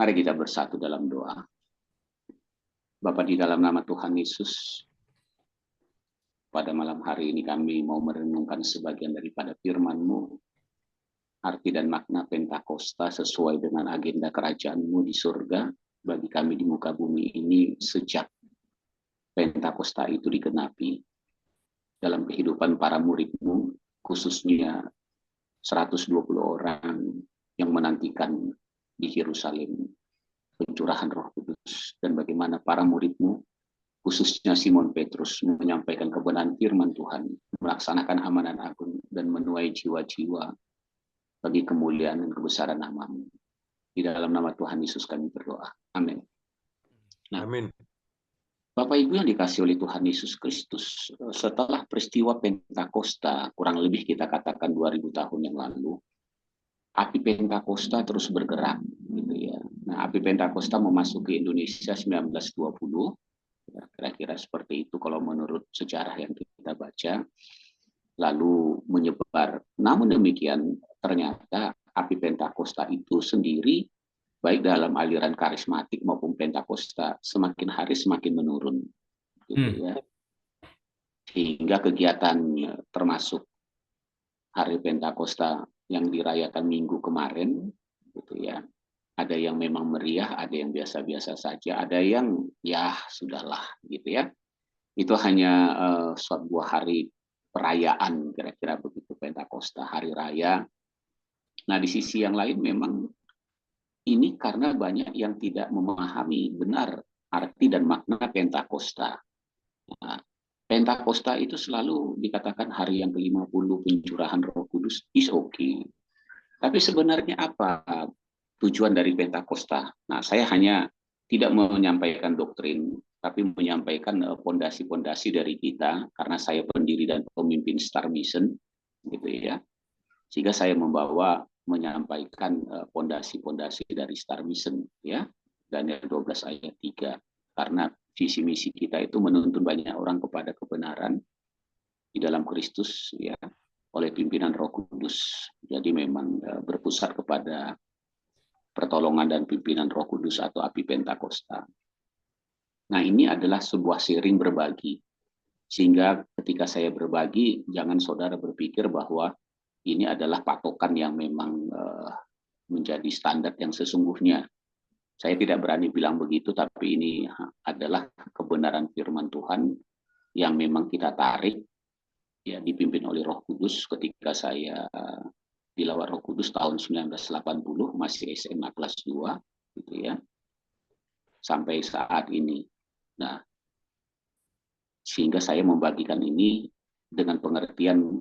Mari kita bersatu dalam doa. Bapa, di dalam nama Tuhan Yesus, pada malam hari ini kami mau merenungkan sebagian daripada firman-Mu, arti dan makna Pentakosta sesuai dengan agenda kerajaan-Mu di surga bagi kami di muka bumi ini sejak Pentakosta itu digenapi dalam kehidupan para murid-Mu, khususnya 120 orang yang menantikan di Yerusalem pencurahan Roh Kudus, dan bagaimana para murid-Mu, khususnya Simon Petrus, menyampaikan kebenaran firman Tuhan, melaksanakan amanat agung, dan menuai jiwa-jiwa bagi kemuliaan dan kebesaran nama-Mu. Di dalam nama Tuhan Yesus kami berdoa. Amin. Nah, Amin. Bapak Ibu yang dikasihi oleh Tuhan Yesus Kristus, setelah peristiwa Pentakosta, kurang lebih kita katakan 2000 tahun yang lalu, api Pentakosta terus bergerak, gitu ya. Nah, api Pentakosta memasuki Indonesia 1920, kira-kira seperti itu kalau menurut sejarah yang kita baca, lalu menyebar. Namun demikian, ternyata api Pentakosta itu sendiri, baik dalam aliran karismatik maupun Pentakosta, semakin hari semakin menurun, gitu ya. Sehingga kegiatan termasuk hari Pentakosta yang dirayakan minggu kemarin, gitu ya, ada yang memang meriah, ada yang biasa-biasa saja, ada yang ya sudahlah, gitu ya. Itu hanya sebuah hari perayaan, kira-kira begitu, Pentakosta, hari raya. Nah, di sisi yang lain memang ini karena banyak yang tidak memahami benar arti dan makna Pentakosta. Nah, Pentakosta itu selalu dikatakan hari yang ke-50 pencurahan Roh Kudus, is okay. Tapi sebenarnya apa tujuan dari Pentakosta? Nah, saya hanya tidak menyampaikan doktrin, tapi menyampaikan pondasi-pondasi dari kita, karena saya pendiri dan pemimpin Star Mission, gitu ya. Sehingga saya menyampaikan pondasi-pondasi dari Star Mission, ya, Daniel 12 ayat 3. Karena visi misi kita itu menuntun banyak orang kepada kebenaran di dalam Kristus, ya, oleh pimpinan Roh Kudus. Jadi memang berpusat kepada pertolongan dan pimpinan Roh Kudus atau api Pentakosta. Nah, ini adalah sebuah sharing berbagi. Sehingga ketika saya berbagi, jangan saudara berpikir bahwa ini adalah patokan yang memang menjadi standar yang sesungguhnya. Saya tidak berani bilang begitu, tapi ini adalah kebenaran firman Tuhan yang memang kita tarik, ya, dipimpin oleh Roh Kudus ketika saya dilawat Roh Kudus tahun 1980, masih SMA kelas 2, gitu ya, sampai saat ini. Nah, sehingga saya membagikan ini dengan pengertian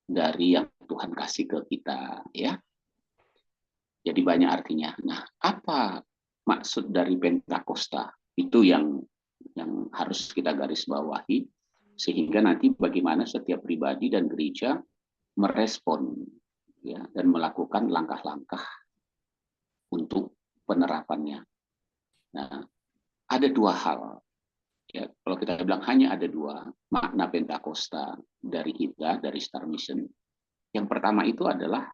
dari yang Tuhan kasih ke kita, ya. Jadi banyak artinya. Nah, apa maksud dari Pentakosta? Itu yang harus kita garis bawahi, sehingga nanti bagaimana setiap pribadi dan gereja merespon, ya, dan melakukan langkah-langkah untuk penerapannya. Nah, ada dua hal. Ya, kalau kita bilang hanya ada dua makna Pentakosta dari kita, dari Star Mission. Yang pertama itu adalah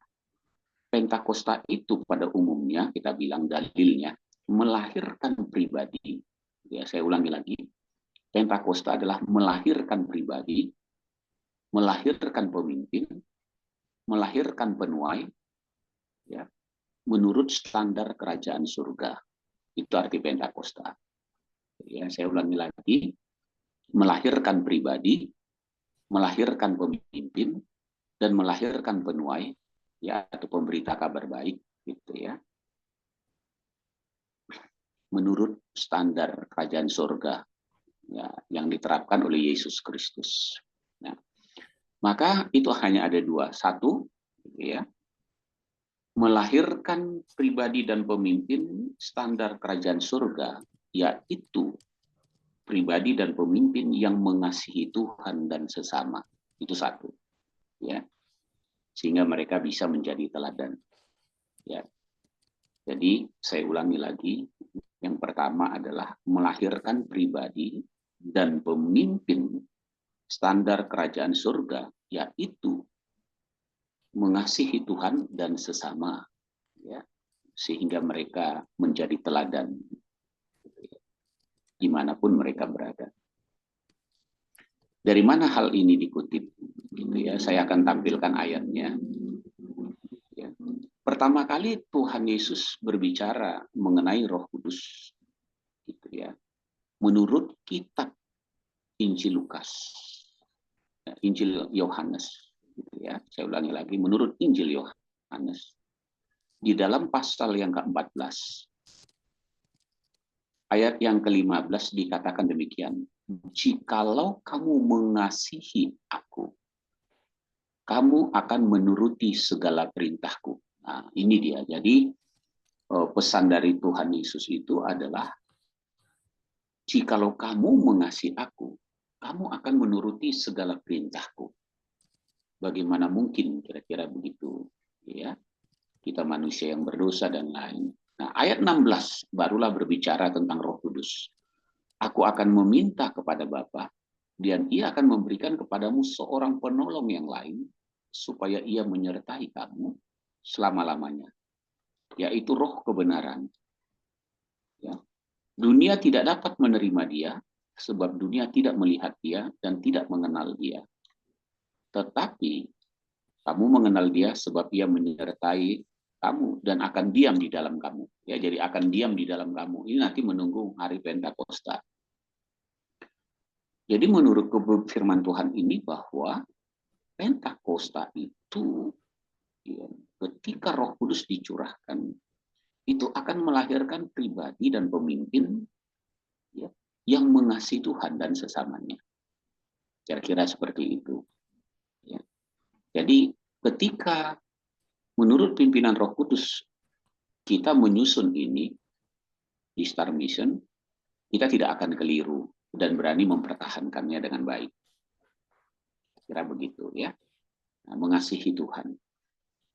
Pentakosta itu pada umumnya kita bilang dalilnya melahirkan pribadi. Ya, saya ulangi lagi. Pentakosta adalah melahirkan pribadi, melahirkan pemimpin, melahirkan penuai, ya, menurut standar kerajaan surga. Itu arti Pentakosta. Ya, saya ulangi lagi. Melahirkan pribadi, melahirkan pemimpin, dan melahirkan penuai, ya, atau pemberita kabar baik, gitu ya, menurut standar kerajaan surga, ya, yang diterapkan oleh Yesus Kristus. Nah, maka itu hanya ada dua. Satu, gitu ya, melahirkan pribadi dan pemimpin standar kerajaan surga, yaitu pribadi dan pemimpin yang mengasihi Tuhan dan sesama. Itu satu, ya, sehingga mereka bisa menjadi teladan, ya. Jadi saya ulangi lagi, yang pertama adalah melahirkan pribadi dan pemimpin standar kerajaan surga, yaitu mengasihi Tuhan dan sesama, ya. sehingga mereka menjadi teladan dimanapun mereka berada. Dari mana hal ini dikutip? Gitu ya, saya akan tampilkan ayatnya. Ya. Pertama kali Tuhan Yesus berbicara mengenai Roh Kudus, gitu ya, menurut kitab Injil Lukas, Injil Yohanes, gitu ya. Saya ulangi lagi, menurut Injil Yohanes, di dalam pasal yang ke-14, ayat yang ke-15 dikatakan demikian, jikalau kamu mengasihi aku, kamu akan menuruti segala perintahku. Nah, ini dia. Jadi, pesan dari Tuhan Yesus itu adalah, jikalau kamu mengasihi aku, kamu akan menuruti segala perintahku. Bagaimana mungkin kira-kira begitu, ya? Kita manusia yang berdosa dan lain. Nah, ayat 16 barulah berbicara tentang Roh Kudus. Aku akan meminta kepada Bapa, dan Ia akan memberikan kepadamu seorang penolong yang lain, supaya Ia menyertai kamu selama-lamanya, yaitu Roh kebenaran. Ya. Dunia tidak dapat menerima Dia, sebab dunia tidak melihat Dia dan tidak mengenal Dia. Tetapi kamu mengenal Dia sebab Ia menyertai kamu dan akan diam di dalam kamu. Ya, jadi akan diam di dalam kamu. Ini nanti menunggu hari Pentakosta. Jadi menurut firman Tuhan ini bahwa Pentakosta itu, ya, ketika Roh Kudus dicurahkan, itu akan melahirkan pribadi dan pemimpin, ya, yang mengasihi Tuhan dan sesamanya. Kira-kira seperti itu. Ya. Jadi ketika menurut pimpinan Roh Kudus kita menyusun ini di Star Mission, kita tidak akan keliru dan berani mempertahankannya dengan baik. Kira begitu ya. Nah, mengasihi Tuhan.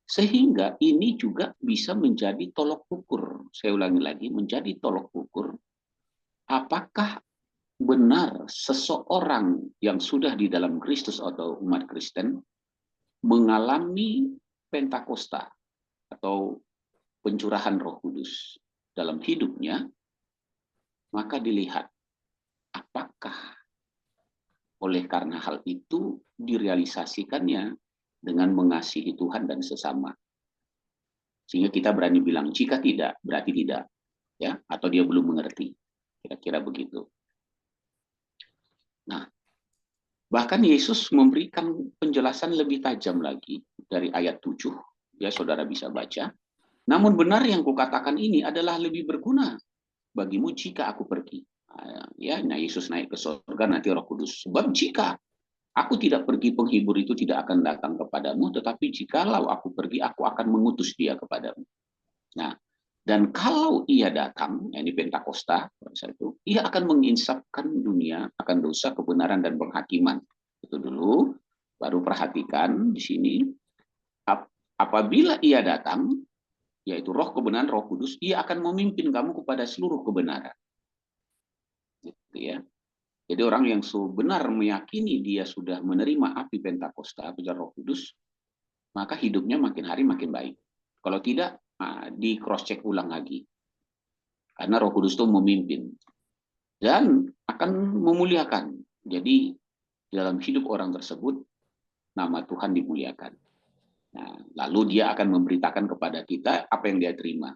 Sehingga ini juga bisa menjadi tolok ukur. Saya ulangi lagi, menjadi tolok ukur. Apakah benar seseorang yang sudah di dalam Kristus atau umat Kristen mengalami Pentakosta atau pencurahan Roh Kudus dalam hidupnya, maka dilihat apakah oleh karena hal itu direalisasikannya dengan mengasihi Tuhan dan sesama. Sehingga kita berani bilang, jika tidak, berarti tidak. Ya, atau dia belum mengerti. Kira-kira begitu. Nah, bahkan Yesus memberikan penjelasan lebih tajam lagi dari ayat 7. Ya, saudara bisa baca. Namun benar yang kukatakan ini adalah lebih berguna bagimu jika aku pergi. Nah, Yesus naik ke surga, nanti Roh Kudus. Sebab jika aku tidak pergi, penghibur itu tidak akan datang kepadamu, tetapi jikalau aku pergi, aku akan mengutus dia kepadamu. Nah, dan kalau ia datang, ini Pentakosta, itu, ia akan menginsafkan dunia akan dosa, kebenaran, dan penghakiman. Itu dulu, baru perhatikan di sini. Apabila ia datang, yaitu Roh kebenaran, Roh Kudus, ia akan memimpin kamu kepada seluruh kebenaran. Gitu ya. Jadi orang yang benar meyakini dia sudah menerima api Pentakosta, api Roh Kudus, maka hidupnya makin hari makin baik. Kalau tidak, di cross check ulang lagi. Karena Roh Kudus itu memimpin dan akan memuliakan. Jadi dalam hidup orang tersebut nama Tuhan dimuliakan. Nah, lalu dia akan memberitakan kepada kita apa yang dia terima.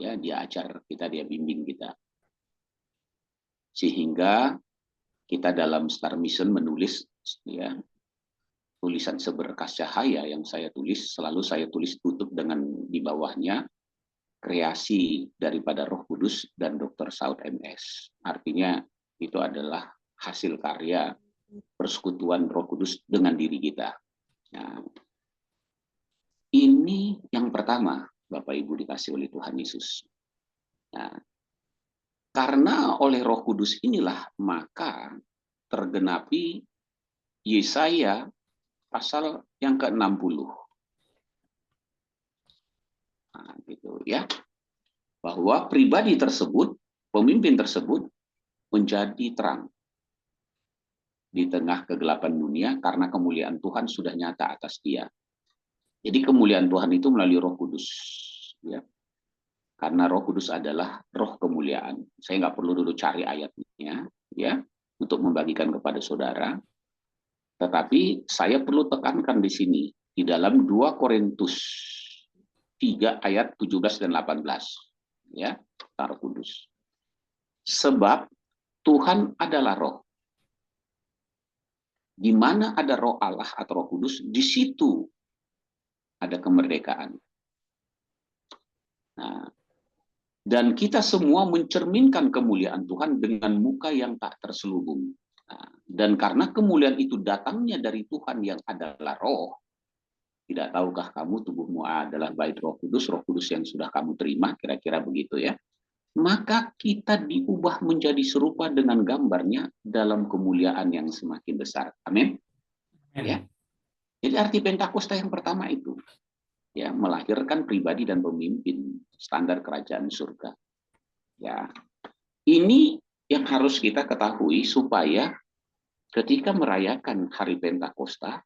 Ya, dia ajar kita, dia bimbing kita. Sehingga kita dalam Star Mission menulis, ya, tulisan seberkas cahaya yang saya tulis, selalu saya tulis tutup dengan di bawahnya kreasi daripada Roh Kudus dan Dr. Saud MS. Artinya itu adalah hasil karya persekutuan Roh Kudus dengan diri kita. Nah, ini yang pertama, Bapak Ibu dikasih oleh Tuhan Yesus. Nah, karena oleh Roh Kudus inilah maka tergenapi Yesaya pasal yang ke-60. Nah, gitu ya. Bahwa pribadi tersebut, pemimpin tersebut menjadi terang di tengah kegelapan dunia karena kemuliaan Tuhan sudah nyata atas dia. Jadi kemuliaan Tuhan itu melalui Roh Kudus. Ya. Karena Roh Kudus adalah roh kemuliaan. Saya nggak perlu dulu cari ayatnya, ya, untuk membagikan kepada saudara. Tetapi saya perlu tekankan di sini, di dalam 2 Korintus 3 ayat 17 dan 18. Ya, Roh Kudus. Sebab Tuhan adalah roh. Di mana ada roh Allah atau Roh Kudus, di situ ada kemerdekaan. Nah, dan kita semua mencerminkan kemuliaan Tuhan dengan muka yang tak terselubung. Nah, dan karena kemuliaan itu datangnya dari Tuhan yang adalah roh, tidak tahukah kamu tubuhmu adalah bait Roh Kudus yang sudah kamu terima, kira-kira begitu ya. Maka kita diubah menjadi serupa dengan gambarnya dalam kemuliaan yang semakin besar. Amin. Ya. Jadi arti Pentakosta yang pertama itu, ya, melahirkan pribadi dan pemimpin standar kerajaan surga. Ya, ini yang harus kita ketahui supaya ketika merayakan hari Pentakosta,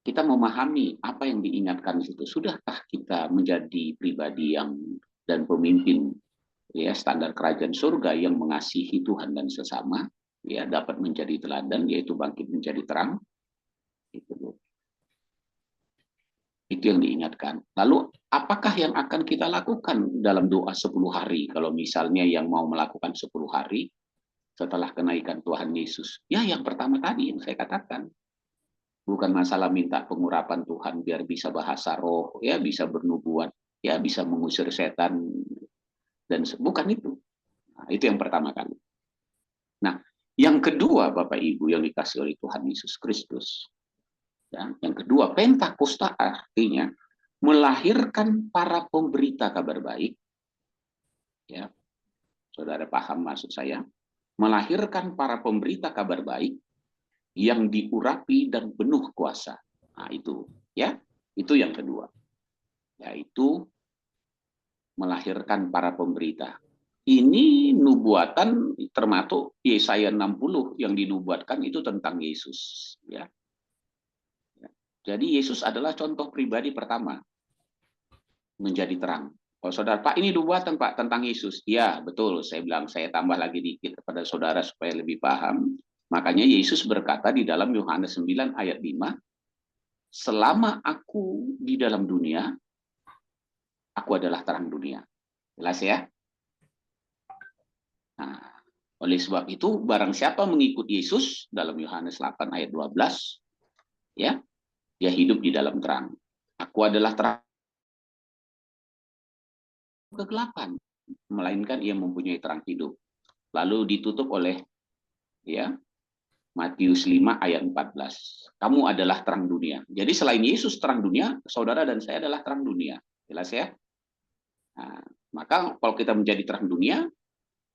kita memahami apa yang diingatkan itu. Sudahkah kita menjadi pribadi yang dan pemimpin, ya, standar kerajaan surga yang mengasihi Tuhan dan sesama, ya, dapat menjadi teladan, yaitu bangkit menjadi terang. Itu yang diingatkan. Lalu apakah yang akan kita lakukan dalam doa 10 hari? Kalau misalnya yang mau melakukan 10 hari setelah kenaikan Tuhan Yesus. Ya, yang pertama tadi yang saya katakan. Bukan masalah minta pengurapan Tuhan biar bisa bahasa roh, ya bisa bernubuat, ya bisa mengusir setan, dan bukan itu. Nah, itu yang pertama kali. Nah, yang kedua, Bapak Ibu yang dikasih oleh Tuhan Yesus Kristus, ya, yang kedua, Pentakosta artinya melahirkan para pemberita kabar baik. Ya, saudara paham maksud saya? Melahirkan para pemberita kabar baik yang diurapi dan penuh kuasa. Nah, itu, ya, itu yang kedua, yaitu melahirkan para pemberita. Ini nubuatan termasuk Yesaya 60 yang dinubuatkan itu tentang Yesus. Ya. Jadi Yesus adalah contoh pribadi pertama menjadi terang. Kalau saudara, Pak, ini nubuatan Pak tentang Yesus. Ya, betul. Saya bilang, saya tambah lagi dikit kepada saudara supaya lebih paham. Makanya Yesus berkata di dalam Yohanes 9 ayat 5, selama aku di dalam dunia, aku adalah terang dunia. Jelas ya? Nah, oleh sebab itu, barang siapa mengikut Yesus dalam Yohanes 8 ayat 12, ya, dia hidup di dalam terang. Aku adalah terang kegelapan, melainkan ia mempunyai terang hidup. Lalu ditutup oleh, ya, Matius 5 ayat 14. Kamu adalah terang dunia. Jadi selain Yesus terang dunia, saudara dan saya adalah terang dunia. Jelas ya? Nah, maka kalau kita menjadi terang dunia,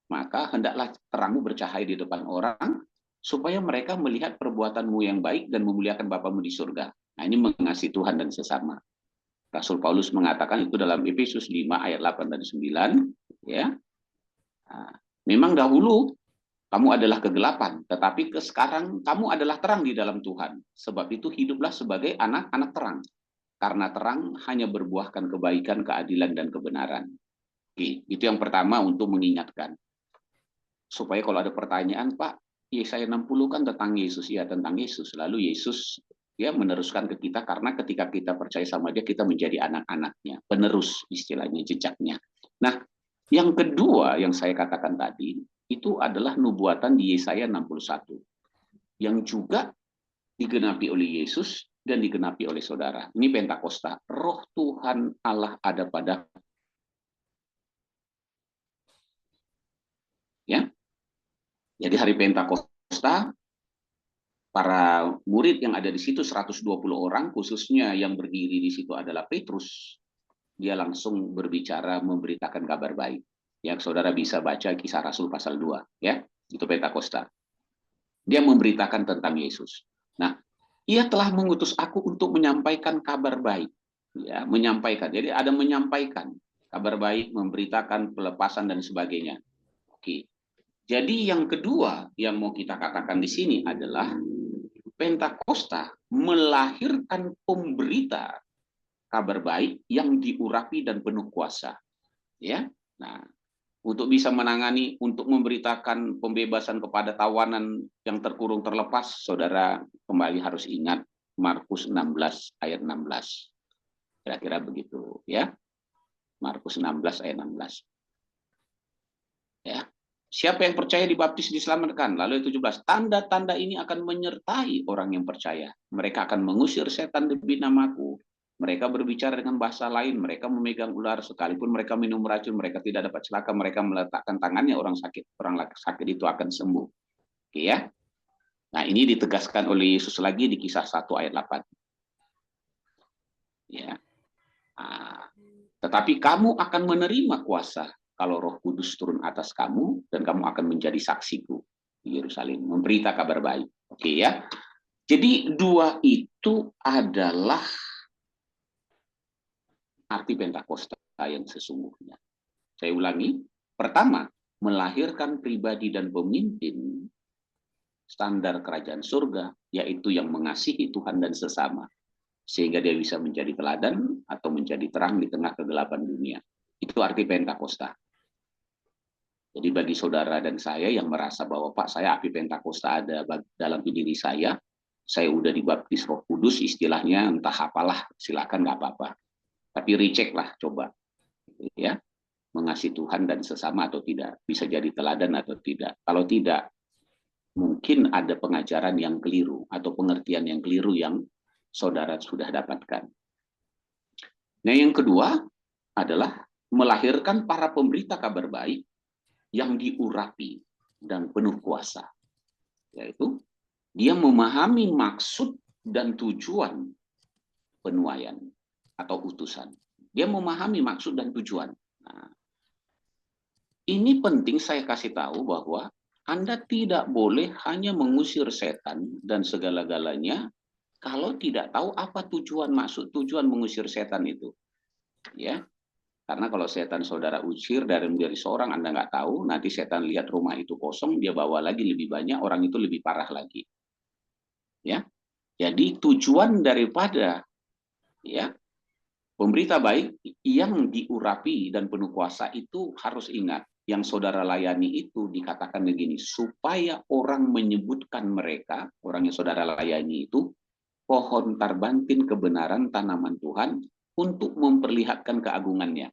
maka hendaklah terangmu bercahaya di depan orang, supaya mereka melihat perbuatanmu yang baik dan memuliakan Bapamu di surga. Nah, ini mengasihi Tuhan dan sesama. Rasul Paulus mengatakan itu dalam Efesus 5 ayat 8 dan 9. Ya. Nah, memang dahulu kamu adalah kegelapan, tetapi sekarang kamu adalah terang di dalam Tuhan. Sebab itu hiduplah sebagai anak-anak terang. Karena terang hanya berbuahkan kebaikan, keadilan, dan kebenaran. Oke, itu yang pertama untuk mengingatkan. Supaya kalau ada pertanyaan, Pak, Yesaya 60 kan tentang Yesus. Ya, tentang Yesus. Lalu Yesus, ya, meneruskan ke kita, karena ketika kita percaya sama dia, kita menjadi anak-anaknya. Penerus istilahnya, jejaknya. Nah, yang kedua yang saya katakan tadi, itu adalah nubuatan di Yesaya 61. Yang juga digenapi oleh Yesus dan digenapi oleh saudara. Ini Pentakosta. Roh Tuhan Allah ada pada, ya. Jadi hari Pentakosta, para murid yang ada di situ 120 orang, khususnya yang berdiri di situ adalah Petrus. Dia langsung berbicara memberitakan kabar baik. Yang saudara bisa baca Kisah Rasul pasal 2, ya. Itu Pentakosta. Dia memberitakan tentang Yesus. Nah, ia telah mengutus aku untuk menyampaikan kabar baik. Ya, menyampaikan. Jadi ada menyampaikan kabar baik, memberitakan pelepasan dan sebagainya. Oke. Jadi yang kedua yang mau kita katakan di sini adalah Pentakosta melahirkan pemberita kabar baik yang diurapi dan penuh kuasa. Ya, nah, untuk bisa menangani, untuk memberitakan pembebasan kepada tawanan yang terkurung terlepas, saudara kembali harus ingat Markus 16 ayat 16. Kira-kira begitu, ya. Markus 16 ayat 16. Ya. Siapa yang percaya dibaptis diselamatkan. Lalu 17, tanda-tanda ini akan menyertai orang yang percaya. Mereka akan mengusir setan demi namaku. Mereka berbicara dengan bahasa lain, mereka memegang ular, sekalipun mereka minum racun, mereka tidak dapat celaka, mereka meletakkan tangannya, orang sakit itu akan sembuh. Oke, ya. Nah, ini ditegaskan oleh Yesus lagi di Kisah 1 ayat 8. Ya. Nah, tetapi kamu akan menerima kuasa kalau Roh Kudus turun atas kamu, dan kamu akan menjadi saksiku di Yerusalem, memberita kabar baik. Oke, ya. Jadi dua itu adalah arti Pentakosta yang sesungguhnya. Saya ulangi, pertama, melahirkan pribadi dan pemimpin standar kerajaan surga, yaitu yang mengasihi Tuhan dan sesama, sehingga dia bisa menjadi teladan atau menjadi terang di tengah kegelapan dunia. Itu arti Pentakosta. Jadi bagi saudara dan saya yang merasa bahwa Pak, saya api Pentakosta ada dalam diri saya udah dibaptis Roh Kudus, istilahnya entah apalah, silakan, nggak apa-apa. Tapi recheck lah, coba, ya, mengasihi Tuhan dan sesama atau tidak, bisa jadi teladan atau tidak. Kalau tidak, mungkin ada pengajaran yang keliru atau pengertian yang keliru yang saudara sudah dapatkan. Nah, yang kedua adalah melahirkan para pemberita kabar baik yang diurapi dan penuh kuasa, yaitu dia memahami maksud dan tujuan penuaian atau utusan. Dia memahami maksud dan tujuan. Nah, ini penting saya kasih tahu bahwa Anda tidak boleh hanya mengusir setan dan segala-galanya kalau tidak tahu apa tujuan, maksud tujuan mengusir setan itu. Ya, karena kalau setan saudara usir dari menjadi seorang, Anda nggak tahu, nanti setan lihat rumah itu kosong, dia bawa lagi lebih banyak, orang itu lebih parah lagi. Ya, jadi tujuan daripada, ya, pemberita baik yang diurapi dan penuh kuasa itu harus ingat, yang saudara layani itu dikatakan begini, supaya orang menyebutkan mereka, orang yang saudara layani itu, pohon tarbantin kebenaran tanaman Tuhan untuk memperlihatkan keagungannya.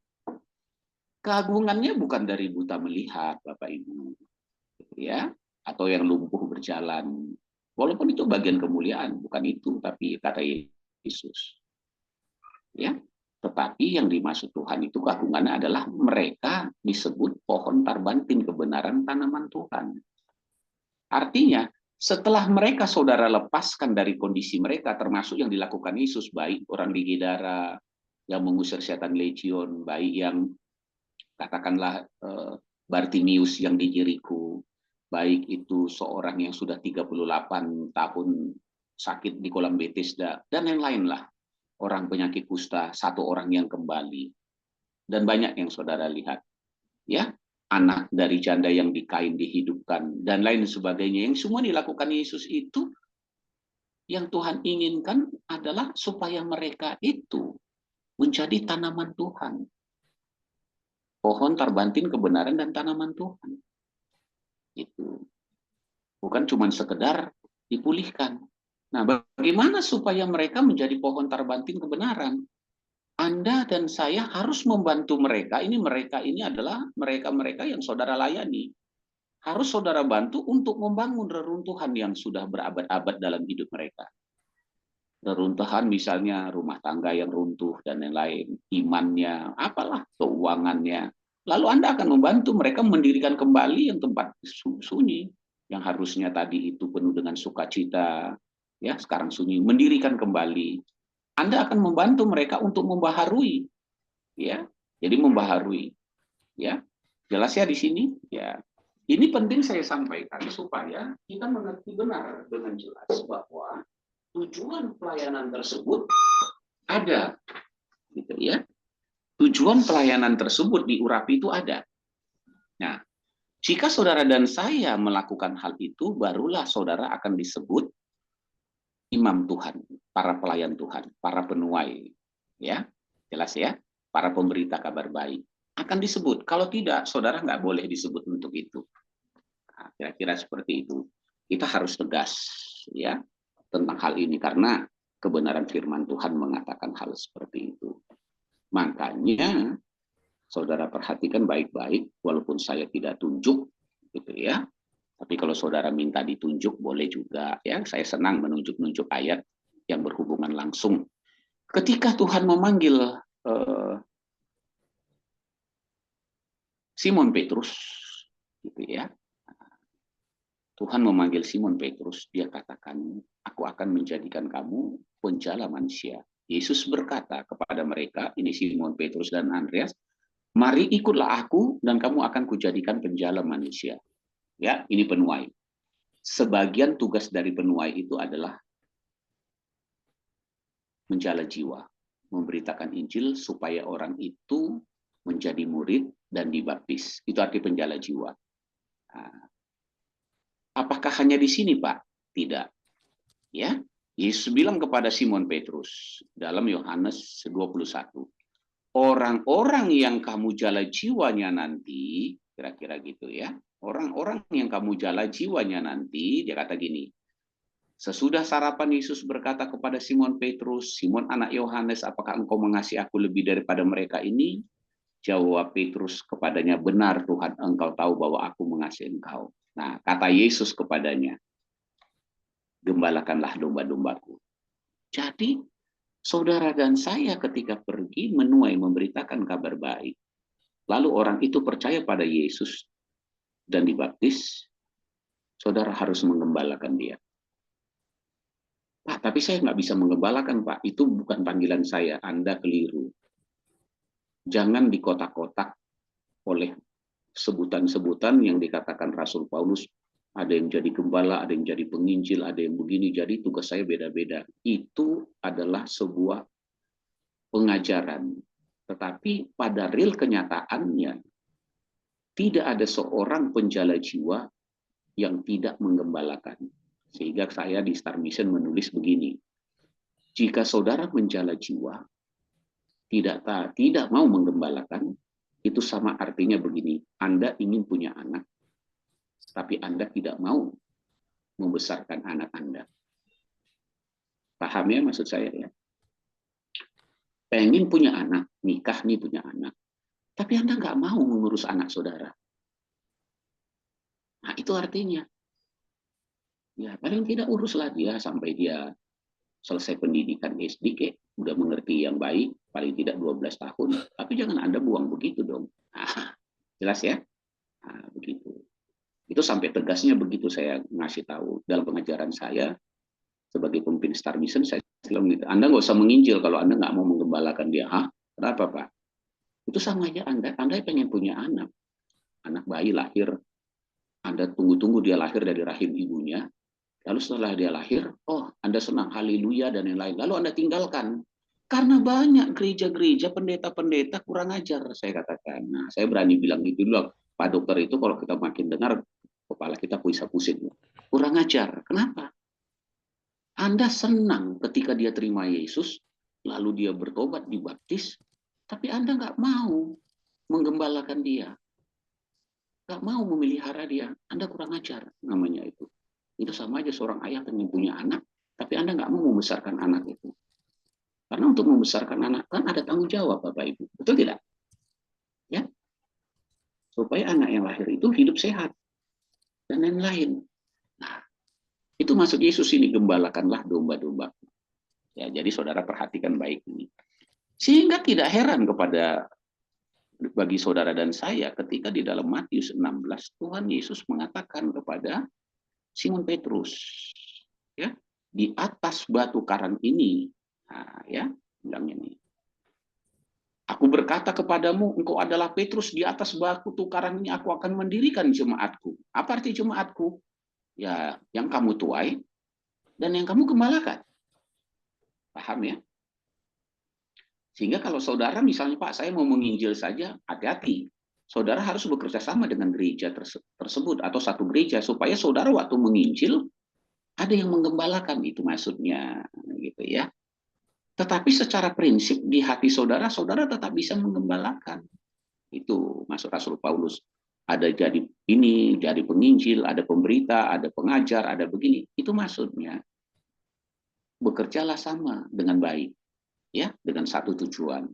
Keagungannya bukan dari buta melihat, Bapak Ibu, ya, atau yang lumpuh berjalan. Walaupun itu bagian kemuliaan, bukan itu, tapi kata Yesus. Ya, tetapi yang dimaksud Tuhan itu keagungannya adalah mereka disebut pohon tarbantin kebenaran tanaman Tuhan. Artinya, setelah mereka saudara lepaskan dari kondisi mereka, termasuk yang dilakukan Yesus, baik orang di Gedara yang mengusir setan legion, baik yang katakanlah Bartimius yang di Yeriko, baik itu seorang yang sudah 38 tahun sakit di kolam Bethesda, dan yang lain lah, orang penyakit kusta, satu orang yang kembali, dan banyak yang saudara lihat, ya, anak dari janda yang di Kain dihidupkan, dan lain sebagainya, yang semua dilakukan Yesus itu, yang Tuhan inginkan adalah supaya mereka itu menjadi tanaman Tuhan, pohon tarbantin kebenaran dan tanaman Tuhan. Itu bukan cuma sekedar dipulihkan. Nah, bagaimana supaya mereka menjadi pohon tarbantin kebenaran? Anda dan saya harus membantu mereka. Mereka ini adalah mereka-mereka yang saudara layani. Harus saudara bantu untuk membangun reruntuhan yang sudah berabad-abad dalam hidup mereka. Reruntuhan misalnya rumah tangga yang runtuh dan lain-lain, imannya, apalah, keuangannya. Lalu Anda akan membantu mereka mendirikan kembali yang tempat sunyi, yang harusnya tadi itu penuh dengan sukacita, ya sekarang sunyi, mendirikan kembali. Anda akan membantu mereka untuk membaharui, ya. Jadi membaharui, ya. Jelas ya di sini, ya. Ini penting saya sampaikan supaya kita mengerti benar dengan jelas bahwa tujuan pelayanan tersebut ada, gitu ya. Tujuan pelayanan tersebut diurapi itu ada. Nah, jika saudara dan saya melakukan hal itu, barulah saudara akan disebut imam Tuhan, para pelayan Tuhan, para penuai. Ya, jelas ya. Para pemberita kabar baik akan disebut. Kalau tidak, saudara nggak boleh disebut untuk itu. Nah, kira-kira seperti itu. Kita harus tegas ya tentang hal ini karena kebenaran firman Tuhan mengatakan hal seperti itu. Makanya saudara perhatikan baik-baik, walaupun saya tidak tunjuk, gitu ya. Tapi kalau saudara minta ditunjuk, boleh juga. Ya, saya senang menunjuk-nunjuk ayat yang berhubungan langsung. Ketika Tuhan memanggil Simon Petrus, gitu ya. Tuhan memanggil Simon Petrus, dia katakan, aku akan menjadikan kamu penjala manusia. Yesus berkata kepada mereka, ini Simon Petrus dan Andreas, mari ikutlah aku dan kamu akan kujadikan penjala manusia. Ya, ini penuai. Sebagian tugas dari penuai itu adalah menjala jiwa, memberitakan Injil supaya orang itu menjadi murid dan dibaptis. Itu arti penjala jiwa. Nah, apakah hanya di sini, Pak? Tidak. Ya, Yesus bilang kepada Simon Petrus dalam Yohanes 21, orang-orang yang kamu jala jiwanya nanti, kira-kira gitu ya, orang-orang yang kamu jala jiwanya nanti, dia kata gini, sesudah sarapan Yesus berkata kepada Simon Petrus, Simon anak Yohanes, apakah engkau mengasihi aku lebih daripada mereka ini? Jawab Petrus kepadanya, benar Tuhan, engkau tahu bahwa aku mengasihi engkau. Nah, kata Yesus kepadanya, gembalakanlah domba-dombaku. Jadi, saudara dan saya ketika pergi menuai memberitakan kabar baik, lalu orang itu percaya pada Yesus dan dibaptis, saudara harus menggembalakan dia. Pak, tapi saya nggak bisa menggembalakan, Pak. Itu bukan panggilan saya. Anda keliru. Jangan dikotak-kotak oleh sebutan-sebutan yang dikatakan Rasul Paulus. Ada yang jadi gembala, ada yang jadi penginjil, ada yang begini. Jadi tugas saya beda-beda. Itu adalah sebuah pengajaran. Tetapi pada real kenyataannya, tidak ada seorang penjala jiwa yang tidak menggembalakan. Sehingga saya di Star Mission menulis begini, jika saudara menjala jiwa, tidak mau menggembalakan, itu sama artinya begini, Anda ingin punya anak, tapi Anda tidak mau membesarkan anak Anda. Paham ya maksud saya ya? Pengen punya anak, nikah nih punya anak, tapi Anda nggak mau mengurus anak saudara. Nah itu artinya, ya paling tidak uruslah dia sampai dia selesai pendidikan SD, udah mengerti yang baik, paling tidak 12 tahun, tapi jangan Anda buang begitu dong. Nah, jelas ya? Nah, begitu. Itu sampai tegasnya begitu saya ngasih tahu dalam pengajaran saya sebagai pemimpin Star Mission, saya bilang gitu, Anda nggak usah menginjil kalau Anda nggak mau menggembalakan dia. Hah? Kenapa Pak? Itu sama aja Anda pengen punya anak bayi lahir, Anda tunggu-tunggu dia lahir dari rahim ibunya, lalu setelah dia lahir, oh Anda senang, haleluya dan yang lain, lalu Anda tinggalkan. Karena banyak gereja-gereja, pendeta-pendeta kurang ajar, saya katakan. Nah, saya berani bilang gitu dulu, Pak Dokter, itu kalau kita makin dengar, kepala kita pusing-pusing. Kurang ajar. Kenapa? Anda senang ketika dia terima Yesus, lalu dia bertobat, dibaptis, tapi Anda nggak mau menggembalakan dia. Nggak mau memelihara dia. Anda kurang ajar, namanya itu. Itu sama aja seorang ayah pengen punya anak, tapi Anda nggak mau membesarkan anak itu. Karena untuk membesarkan anak kan ada tanggung jawab Bapak Ibu. Betul tidak? Ya, supaya anak yang lahir itu hidup sehat dan lain-lain. Nah, itu maksud Yesus ini, gembalakanlah domba-domba. Ya, jadi saudara perhatikan baik ini. Sehingga tidak heran kepada bagi saudara dan saya ketika di dalam Matius 16 Tuhan Yesus mengatakan kepada Simon Petrus, ya, di atas batu karang ini, nah, ya, bilangnya nih, aku berkata kepadamu, engkau adalah Petrus, di atas batu karang ini aku akan mendirikan jemaatku. Apa arti jemaatku? Ya, yang kamu tuai dan yang kamu gembalakan. Paham ya? Sehingga kalau saudara misalnya, Pak, saya mau menginjil saja, hati-hati. Saudara harus bekerja sama dengan gereja tersebut atau satu gereja supaya saudara waktu menginjil ada yang menggembalakan, itu maksudnya gitu ya. Tetapi secara prinsip di hati saudara, saudara tetap bisa menggembalakan. Itu maksud Rasul Paulus. Ada jadi ini, jadi penginjil, ada pemberita, ada pengajar, ada begini. Itu maksudnya bekerjalah sama dengan baik, ya, dengan satu tujuan.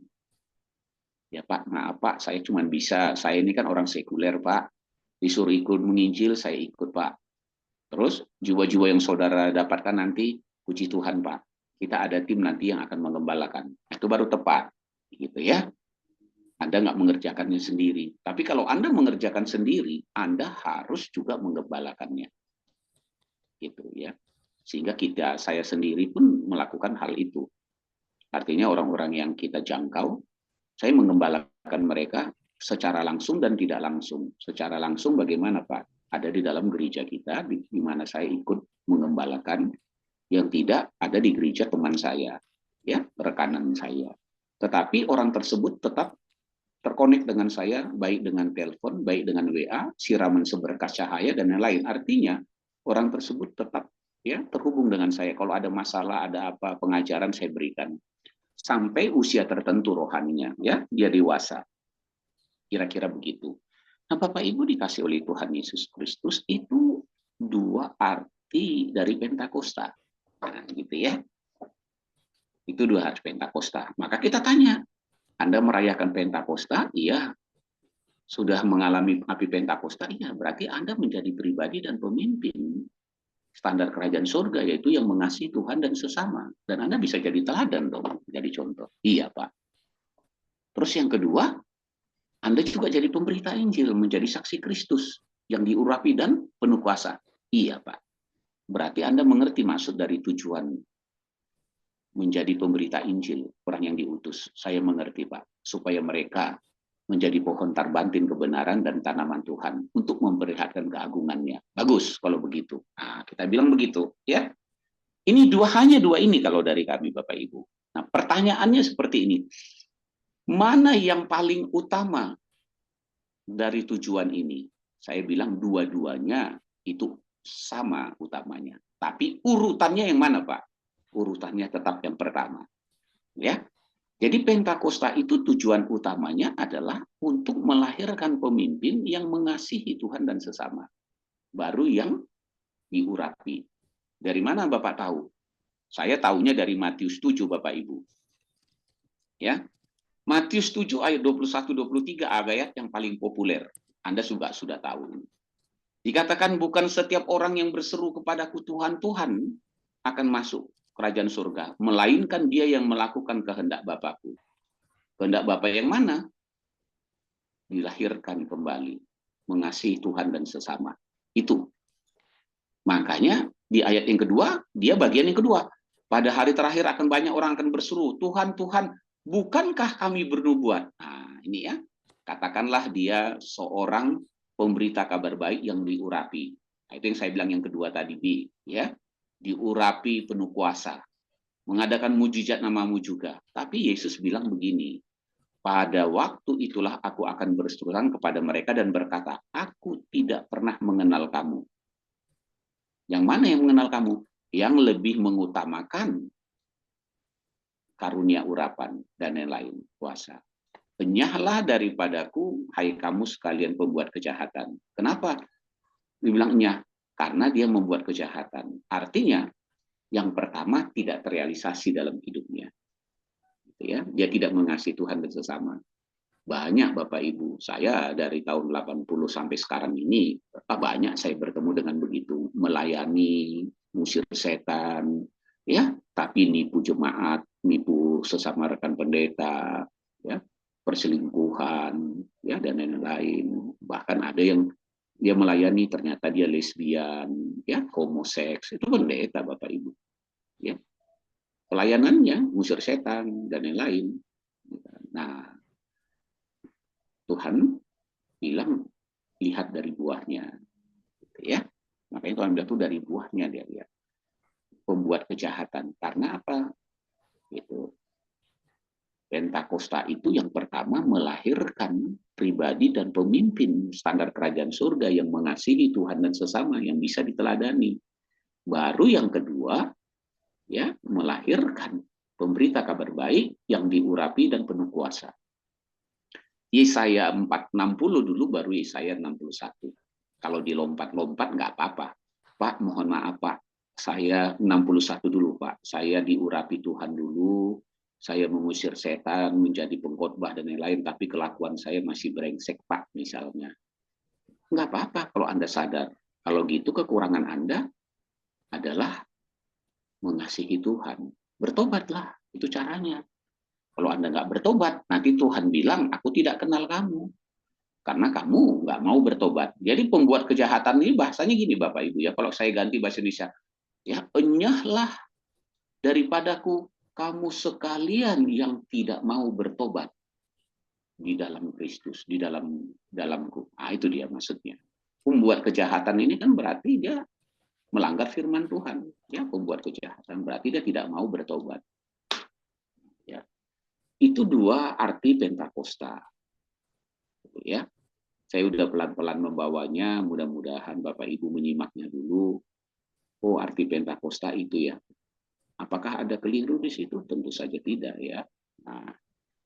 Ya Pak, maaf Pak, saya cuma bisa, saya ini kan orang sekuler Pak, disuruh ikut menginjil, saya ikut Pak. Terus jiwa-jiwa yang saudara dapatkan nanti, puji Tuhan Pak, kita ada tim nanti yang akan mengembalakan. Itu baru tepat, gitu ya. Anda nggak mengerjakannya sendiri. Tapi kalau Anda mengerjakan sendiri, Anda harus juga menggembalakannya, gitu ya. Sehingga saya sendiri pun melakukan hal itu. Artinya orang-orang yang kita jangkau, saya menggembalakan mereka secara langsung dan tidak langsung. Secara langsung bagaimana Pak? Ada di dalam gereja kita, di mana saya ikut mengembalakan. Yang tidak ada di gereja teman saya, ya, rekanan saya. Tetapi orang tersebut tetap terkonek dengan saya, baik dengan telepon, baik dengan WA, siraman seberkas cahaya, dan lain-lain. Artinya, orang tersebut tetap ya terhubung dengan saya. Kalau ada masalah, ada apa, pengajaran saya berikan. Sampai usia tertentu rohaninya, ya, dia dewasa. Kira-kira begitu. Nah, Bapak Ibu dikasih oleh Tuhan Yesus Kristus, itu dua arti dari Pentakosta. Nah, gitu ya. Itu dua arti Pentakosta. Maka kita tanya, Anda merayakan Pentakosta? Iya. Sudah mengalami api Pentakosta? Iya. Berarti Anda menjadi pribadi dan pemimpin standar kerajaan surga, yaitu yang mengasihi Tuhan dan sesama. Dan Anda bisa jadi teladan dong, jadi contoh. Iya, Pak. Terus yang kedua, Anda juga jadi pemberita Injil, menjadi saksi Kristus yang diurapi dan penuh kuasa. Iya, Pak. Berarti Anda mengerti maksud dari tujuan menjadi pemberita Injil, orang yang diutus. Saya mengerti, Pak, supaya mereka menjadi pohon tarbantin kebenaran dan tanaman Tuhan untuk memperlihatkan keagungannya. Bagus kalau begitu. Nah, kita bilang begitu, ya. Ini hanya dua ini kalau dari kami, Bapak Ibu. Nah, pertanyaannya seperti ini. Mana yang paling utama dari tujuan ini? Saya bilang dua-duanya itu sama utamanya. Tapi urutannya yang mana, Pak? Urutannya tetap yang pertama. Ya. Jadi Pentakosta itu tujuan utamanya adalah untuk melahirkan pemimpin yang mengasihi Tuhan dan sesama. Baru yang diurapi. Dari mana Bapak tahu? Saya tahunya dari Matius 7, Bapak Ibu. Ya. Matius 7 ayat 21-23 ayat yang paling populer. Anda juga sudah tahu. Dikatakan bukan setiap orang yang berseru kepadaku Tuhan, Tuhan akan masuk kerajaan surga, melainkan dia yang melakukan kehendak Bapakku. Kehendak Bapa yang mana? Dilahirkan kembali, mengasihi Tuhan dan sesama. Itu. Makanya di ayat yang kedua, dia bagian yang kedua. Pada hari terakhir akan banyak orang akan berseru, Tuhan, Tuhan, bukankah kami bernubuat? Nah, ini ya. Katakanlah dia seorang pemberita kabar baik yang diurapi. Nah, itu yang saya bilang yang kedua tadi, ya. Diurapi penuh kuasa. Mengadakan mujizat namamu juga. Tapi Yesus bilang begini, pada waktu itulah aku akan berseru kepada mereka dan berkata, aku tidak pernah mengenal kamu. Yang mana yang mengenal kamu? Yang lebih mengutamakan karunia urapan dan lain-lain, kuasa. Enyahlah daripadaku, hai kamu sekalian pembuat kejahatan. Kenapa? Dibilang enyah, karena dia membuat kejahatan. Artinya, yang pertama tidak terrealisasi dalam hidupnya. Gitu ya. Dia tidak mengasihi Tuhan dan sesama. Banyak Bapak Ibu, saya dari tahun 80 sampai sekarang ini, banyak saya bertemu dengan begitu. Melayani, musir setan, ya, tapi nipu jemaat, nipu sesama rekan pendeta, ya, perselingkuhan, ya, dan lain-lain. Bahkan ada yang dia melayani ternyata dia lesbian, ya, homoseks, itu pendeta Bapak Ibu. Ya. Pelayanannya musir setan dan lain-lain. Nah, Tuhan bilang lihat dari buahnya, gitu ya. Makanya Tuhan bilang itu dari buahnya dia lihat. Pembuat kejahatan. Karena apa? Itu Pentakosta itu yang pertama melahirkan pribadi dan pemimpin standar kerajaan surga yang mengasihi Tuhan dan sesama yang bisa diteladani. Baru yang kedua, ya, melahirkan pemberita kabar baik yang diurapi dan penuh kuasa. Yesaya 4:60 dulu, baru Yesaya 61. Kalau dilompat-lompat nggak apa-apa. Pak, mohon maaf Pak, saya 61 dulu Pak. Saya diurapi Tuhan dulu, saya mengusir setan, menjadi pengkhotbah dan lain-lain, tapi kelakuan saya masih brengsek Pak, misalnya. Nggak apa-apa kalau Anda sadar. Kalau gitu kekurangan Anda adalah mengasihi Tuhan. Bertobatlah, itu caranya. Kalau Anda nggak bertobat, nanti Tuhan bilang, aku tidak kenal kamu. Karena kamu nggak mau bertobat. Jadi pembuat kejahatan ini bahasanya gini Bapak Ibu ya, kalau saya ganti bahasa Indonesia, ya enyahlah daripadaku kamu sekalian yang tidak mau bertobat di dalam Kristus, di dalamku. Ah, itu dia maksudnya. Pembuat kejahatan ini kan berarti dia melanggar firman Tuhan. Ya, pembuat kejahatan berarti dia tidak mau bertobat. Ya. Itu dua arti Pentakosta. Ya. Saya udah pelan-pelan membawanya, mudah-mudahan Bapak Ibu menyimaknya dulu. Oh, arti Pentakosta itu ya. Apakah ada keliru di situ? Tentu saja tidak ya. Nah,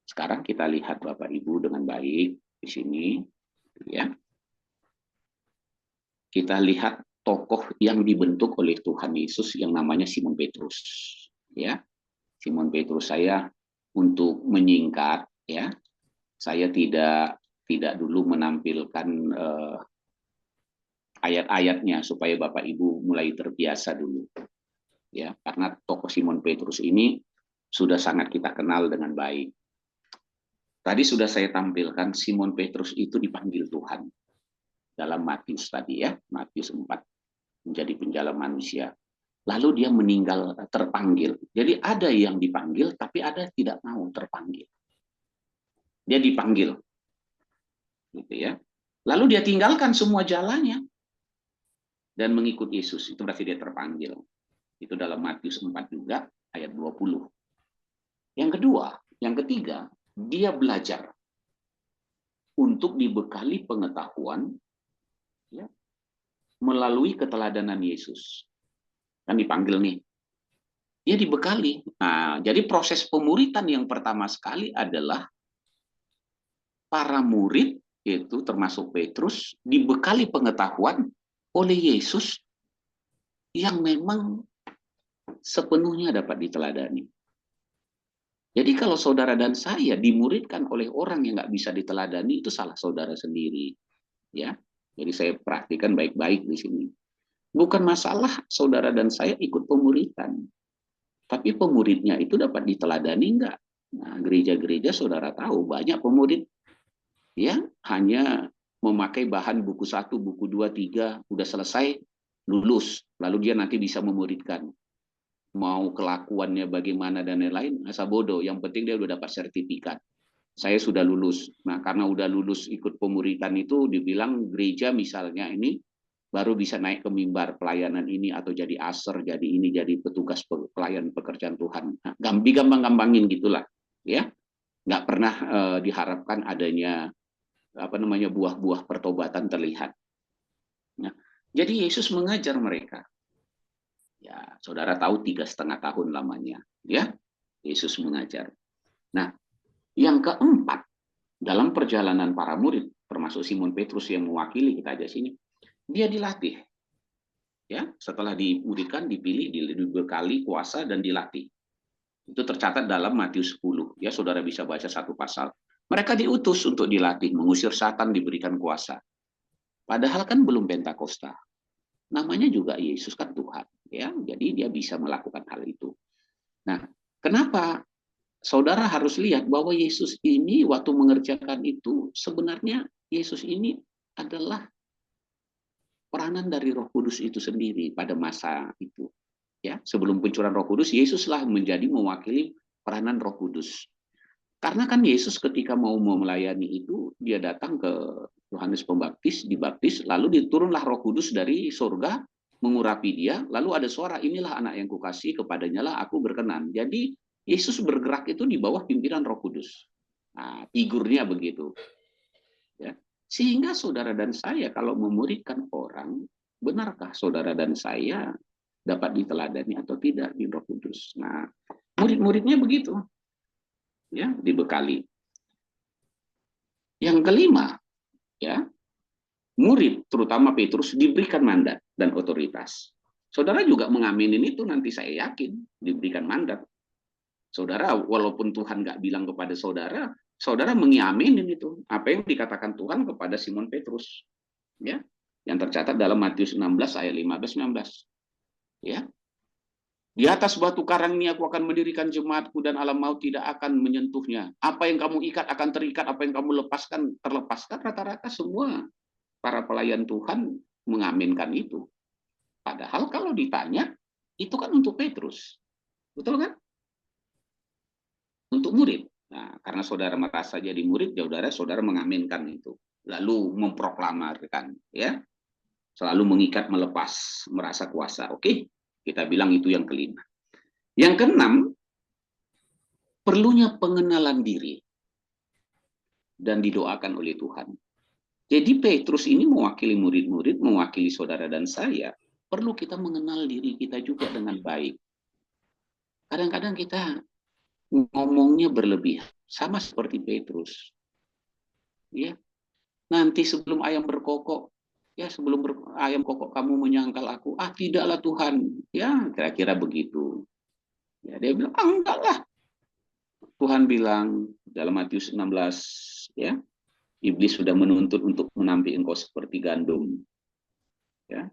sekarang kita lihat Bapak Ibu dengan baik di sini ya. Kita lihat tokoh yang dibentuk oleh Tuhan Yesus yang namanya Simon Petrus ya. Simon Petrus, saya untuk menyingkat ya. Saya tidak dulu menampilkan ayat-ayatnya supaya Bapak Ibu mulai terbiasa dulu. Ya, karena tokoh Simon Petrus ini sudah sangat kita kenal dengan baik. Tadi sudah saya tampilkan Simon Petrus itu dipanggil Tuhan dalam Matius tadi ya, Matius 4, menjadi penjala manusia. Lalu dia meninggal terpanggil. Jadi ada yang dipanggil tapi ada yang tidak mau terpanggil. Dia dipanggil. Gitu ya. Lalu dia tinggalkan semua jalannya dan mengikut Yesus. Itu berarti dia terpanggil. Itu dalam Matius 4 juga ayat 20. Yang kedua, yang ketiga, dia belajar untuk dibekali pengetahuan ya, melalui keteladanan Yesus. Kan dipanggil nih. Dia dibekali. Nah, jadi proses pemuritan yang pertama sekali adalah para murid, yaitu termasuk Petrus, dibekali pengetahuan oleh Yesus yang memang sepenuhnya dapat diteladani. Jadi kalau saudara dan saya dimuridkan oleh orang yang nggak bisa diteladani, itu salah saudara sendiri. Ya, jadi saya perhatikan baik-baik di sini. Bukan masalah saudara dan saya ikut pemuritan, tapi pemuridnya itu dapat diteladani nggak? Nah, gereja-gereja saudara tahu banyak pemurid ya hanya memakai bahan buku 1, buku 2, 3, udah selesai, lulus, lalu dia nanti bisa memuridkan. Mau kelakuannya bagaimana dan lain-lain, asa bodoh. Yang penting dia udah dapat sertifikat. Saya sudah lulus. Nah, karena udah lulus ikut pemuritan itu, dibilang gereja misalnya ini baru bisa naik ke mimbar pelayanan ini atau jadi aser, jadi ini, jadi petugas pelayan pekerjaan Tuhan. Nah, gampang-gampangin gitulah, ya. Nggak pernah diharapkan adanya buah-buah pertobatan terlihat. Nah, jadi Yesus mengajar mereka. Ya, saudara tahu 3,5 tahun lamanya, ya Yesus mengajar. Nah, yang keempat dalam perjalanan para murid, termasuk Simon Petrus yang mewakili kita aja sini, dia dilatih. Ya, setelah dimuridkan, dipilih, dibekali kuasa dan dilatih. Itu tercatat dalam Matius 10. Ya, saudara bisa baca satu pasal. Mereka diutus untuk dilatih, mengusir setan, diberikan kuasa. Padahal kan belum Pentakosta. Namanya juga Yesus kan Tuhan, ya. Jadi dia bisa melakukan hal itu. Nah, kenapa saudara harus lihat bahwa Yesus ini waktu mengerjakan itu sebenarnya Yesus ini adalah peranan dari Roh Kudus itu sendiri pada masa itu. Ya, sebelum pencurahan Roh Kudus, Yesuslah menjadi mewakili peranan Roh Kudus. Karena kan Yesus ketika mau melayani itu, dia datang ke Yohanes Pembaptis, dibaptis, lalu diturunlah Roh Kudus dari surga, mengurapi dia, lalu ada suara, inilah anak yang kukasihi, kepadanya lah aku berkenan. Jadi Yesus bergerak itu di bawah pimpinan Roh Kudus. Nah, figurnya begitu. Ya. Sehingga saudara dan saya kalau memuridkan orang, benarkah saudara dan saya dapat diteladani atau tidak di Roh Kudus? Nah, Murid-muridnya begitu, ya, dibekali. Yang kelima, ya, murid terutama Petrus diberikan mandat dan otoritas. Saudara juga mengaminin itu, nanti saya yakin diberikan mandat. Saudara, walaupun Tuhan nggak bilang kepada saudara, saudara mengiaminin itu apa yang dikatakan Tuhan kepada Simon Petrus, ya, yang tercatat dalam Matius 16 ayat 15-19. Ya, di atas batu karang ini aku akan mendirikan jemaatku dan alam maut tidak akan menyentuhnya. Apa yang kamu ikat akan terikat, apa yang kamu lepaskan terlepaskan. Rata-rata semua para pelayan Tuhan mengaminkan itu. Padahal kalau ditanya, itu kan untuk Petrus. Betul kan? Untuk murid. Nah, karena saudara merasa jadi murid, ya saudara mengaminkan itu. Lalu memproklamarkan, ya. Selalu mengikat, melepas, merasa kuasa. Oke, kita bilang itu yang kelima. Yang keenam, perlunya pengenalan diri dan didoakan oleh Tuhan. Jadi Petrus ini mewakili murid-murid, mewakili saudara dan saya. Perlu kita mengenal diri kita juga dengan baik. Kadang-kadang kita ngomongnya berlebihan, sama seperti Petrus. Ya, nanti sebelum ayam berkokok, ya sebelum ayam kokok kamu menyangkal aku, tidaklah Tuhan. Ya, kira-kira begitu. Ya, dia bilang, enggak lah. Tuhan bilang dalam Matius 16, ya, iblis sudah menuntut untuk menampi engkau seperti gandum. Ya,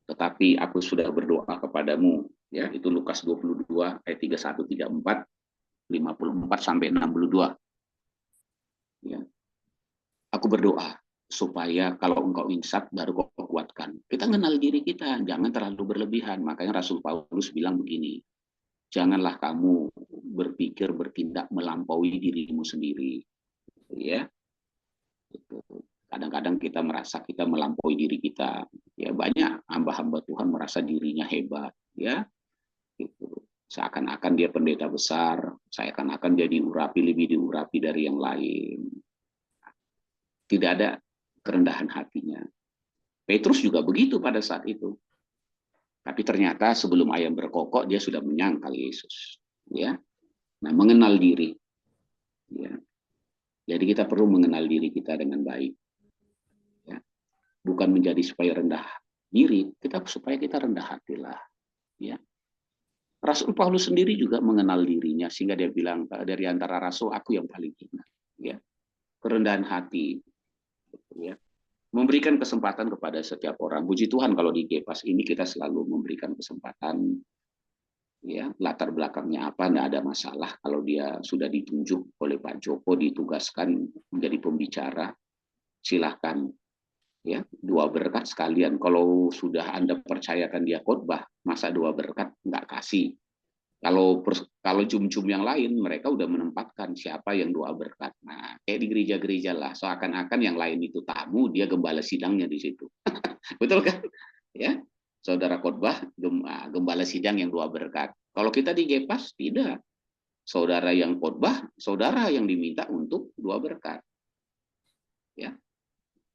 tetapi aku sudah berdoa kepadamu, ya, itu Lukas 22 ayat 31, 34, 54 sampai 62. Ya. Aku berdoa supaya kalau engkau insaf baru kau kuatkan. Kita kenal diri kita, jangan terlalu berlebihan. Makanya Rasul Paulus bilang begini, janganlah kamu berpikir bertindak melampaui dirimu sendiri. Ya, kadang-kadang kita merasa kita melampaui diri kita. Ya, banyak hamba-hamba Tuhan merasa dirinya hebat. Ya, gitu. Seakan-akan dia pendeta besar, seakan-akan dia diurapi, lebih diurapi dari yang lain. Tidak ada kerendahan hatinya. Petrus juga begitu pada saat itu. Tapi ternyata sebelum ayam berkokok dia sudah menyangkal Yesus. Ya, nah mengenal diri. Ya, jadi kita perlu mengenal diri kita dengan baik. Ya, bukan menjadi supaya rendah diri, kita supaya kita rendah hatilah. Ya, Rasul Paulus sendiri juga mengenal dirinya sehingga dia bilang dari antara rasul aku yang paling hina. Ya, kerendahan hati. Ya, memberikan kesempatan kepada setiap orang. Puji Tuhan kalau di Gepas ini kita selalu memberikan kesempatan, ya, latar belakangnya apa, tidak ada masalah. Kalau dia sudah ditunjuk oleh Pak Joko, ditugaskan menjadi pembicara, silahkan. Ya, 2 berkat sekalian. Kalau sudah Anda percayakan dia khotbah, masa 2 berkat nggak kasih. Kalau cum-cum yang lain, mereka udah menempatkan siapa yang 2 berkat. Nah, kayak di gereja-gereja lah, seakan-akan yang lain itu tamu, dia gembala sidangnya di situ. Betul kan? Ya, saudara khotbah, gembala sidang yang 2 berkat. Kalau kita di Gepas, tidak. Saudara yang khotbah, saudara yang diminta untuk 2 berkat. Ya,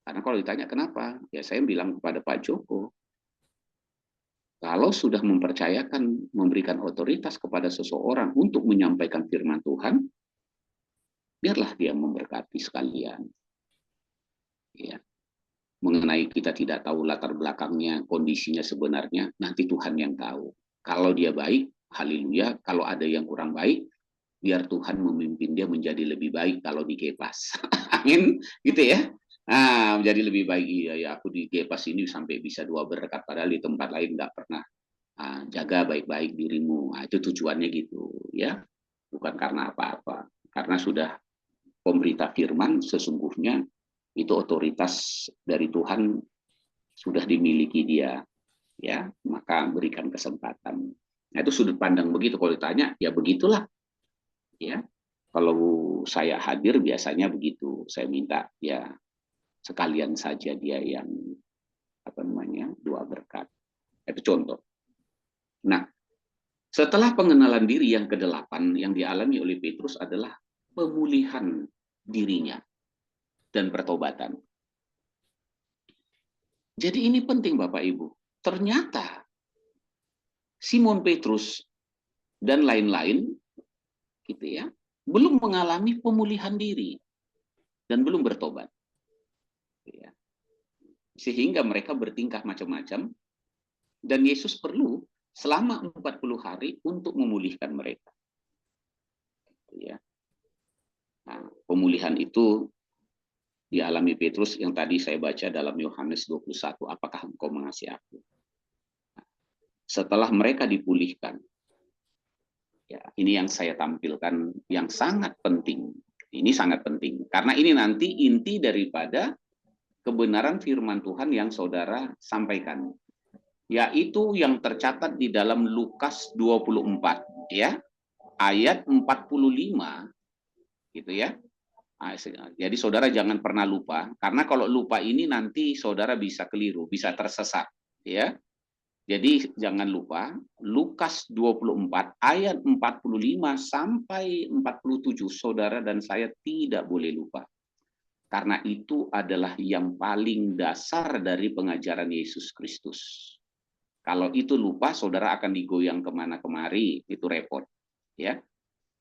karena kalau ditanya kenapa, ya saya bilang kepada Pak Joko, kalau sudah mempercayakan, memberikan otoritas kepada seseorang untuk menyampaikan firman Tuhan, biarlah dia memberkati sekalian. Ya, mengenai kita tidak tahu latar belakangnya, kondisinya sebenarnya, nanti Tuhan yang tahu. Kalau dia baik, haleluya. Kalau ada yang kurang baik, biar Tuhan memimpin dia menjadi lebih baik kalau di Gepas. Amin, gitu ya. Nah, menjadi lebih baik. Iya, ya, aku di Gepas ini sampai bisa 2 berkat, padahal di tempat lain nggak pernah. Jaga baik-baik dirimu. Nah, itu tujuannya gitu, ya. Bukan karena apa-apa. Karena sudah pemberita firman, sesungguhnya itu otoritas dari Tuhan sudah dimiliki dia, ya, maka berikan kesempatan. Nah, itu sudut pandang begitu. Kalau ditanya, ya begitulah, ya. Kalau saya hadir biasanya begitu, saya minta ya sekalian saja dia yang apa namanya 2 berkat. Itu contoh. Nah, setelah pengenalan diri yang ke-8 yang dialami oleh Petrus adalah pemulihan dirinya dan pertobatan. Jadi ini penting Bapak Ibu. Ternyata Simon Petrus dan lain-lain, gitu ya, belum mengalami pemulihan diri dan belum bertobat. Ya. Sehingga mereka bertingkah macam-macam, dan Yesus perlu selama 40 hari untuk memulihkan mereka. Ya. Nah, pemulihan itu dialami Petrus yang tadi saya baca dalam Yohanes 21, apakah engkau mengasihi aku? Setelah mereka dipulihkan, ya, ini yang saya tampilkan yang sangat penting. Ini sangat penting, karena ini nanti inti daripada kebenaran firman Tuhan yang saudara sampaikan, yaitu yang tercatat di dalam Lukas 24, ya, ayat 45, gitu ya. Jadi saudara jangan pernah lupa, karena kalau lupa ini nanti saudara bisa keliru, bisa tersesat, ya. Jadi jangan lupa, Lukas 24 ayat 45 sampai 47, saudara dan saya tidak boleh lupa. Karena itu adalah yang paling dasar dari pengajaran Yesus Kristus. Kalau itu lupa, saudara akan digoyang kemana-kemari, itu repot. Ya.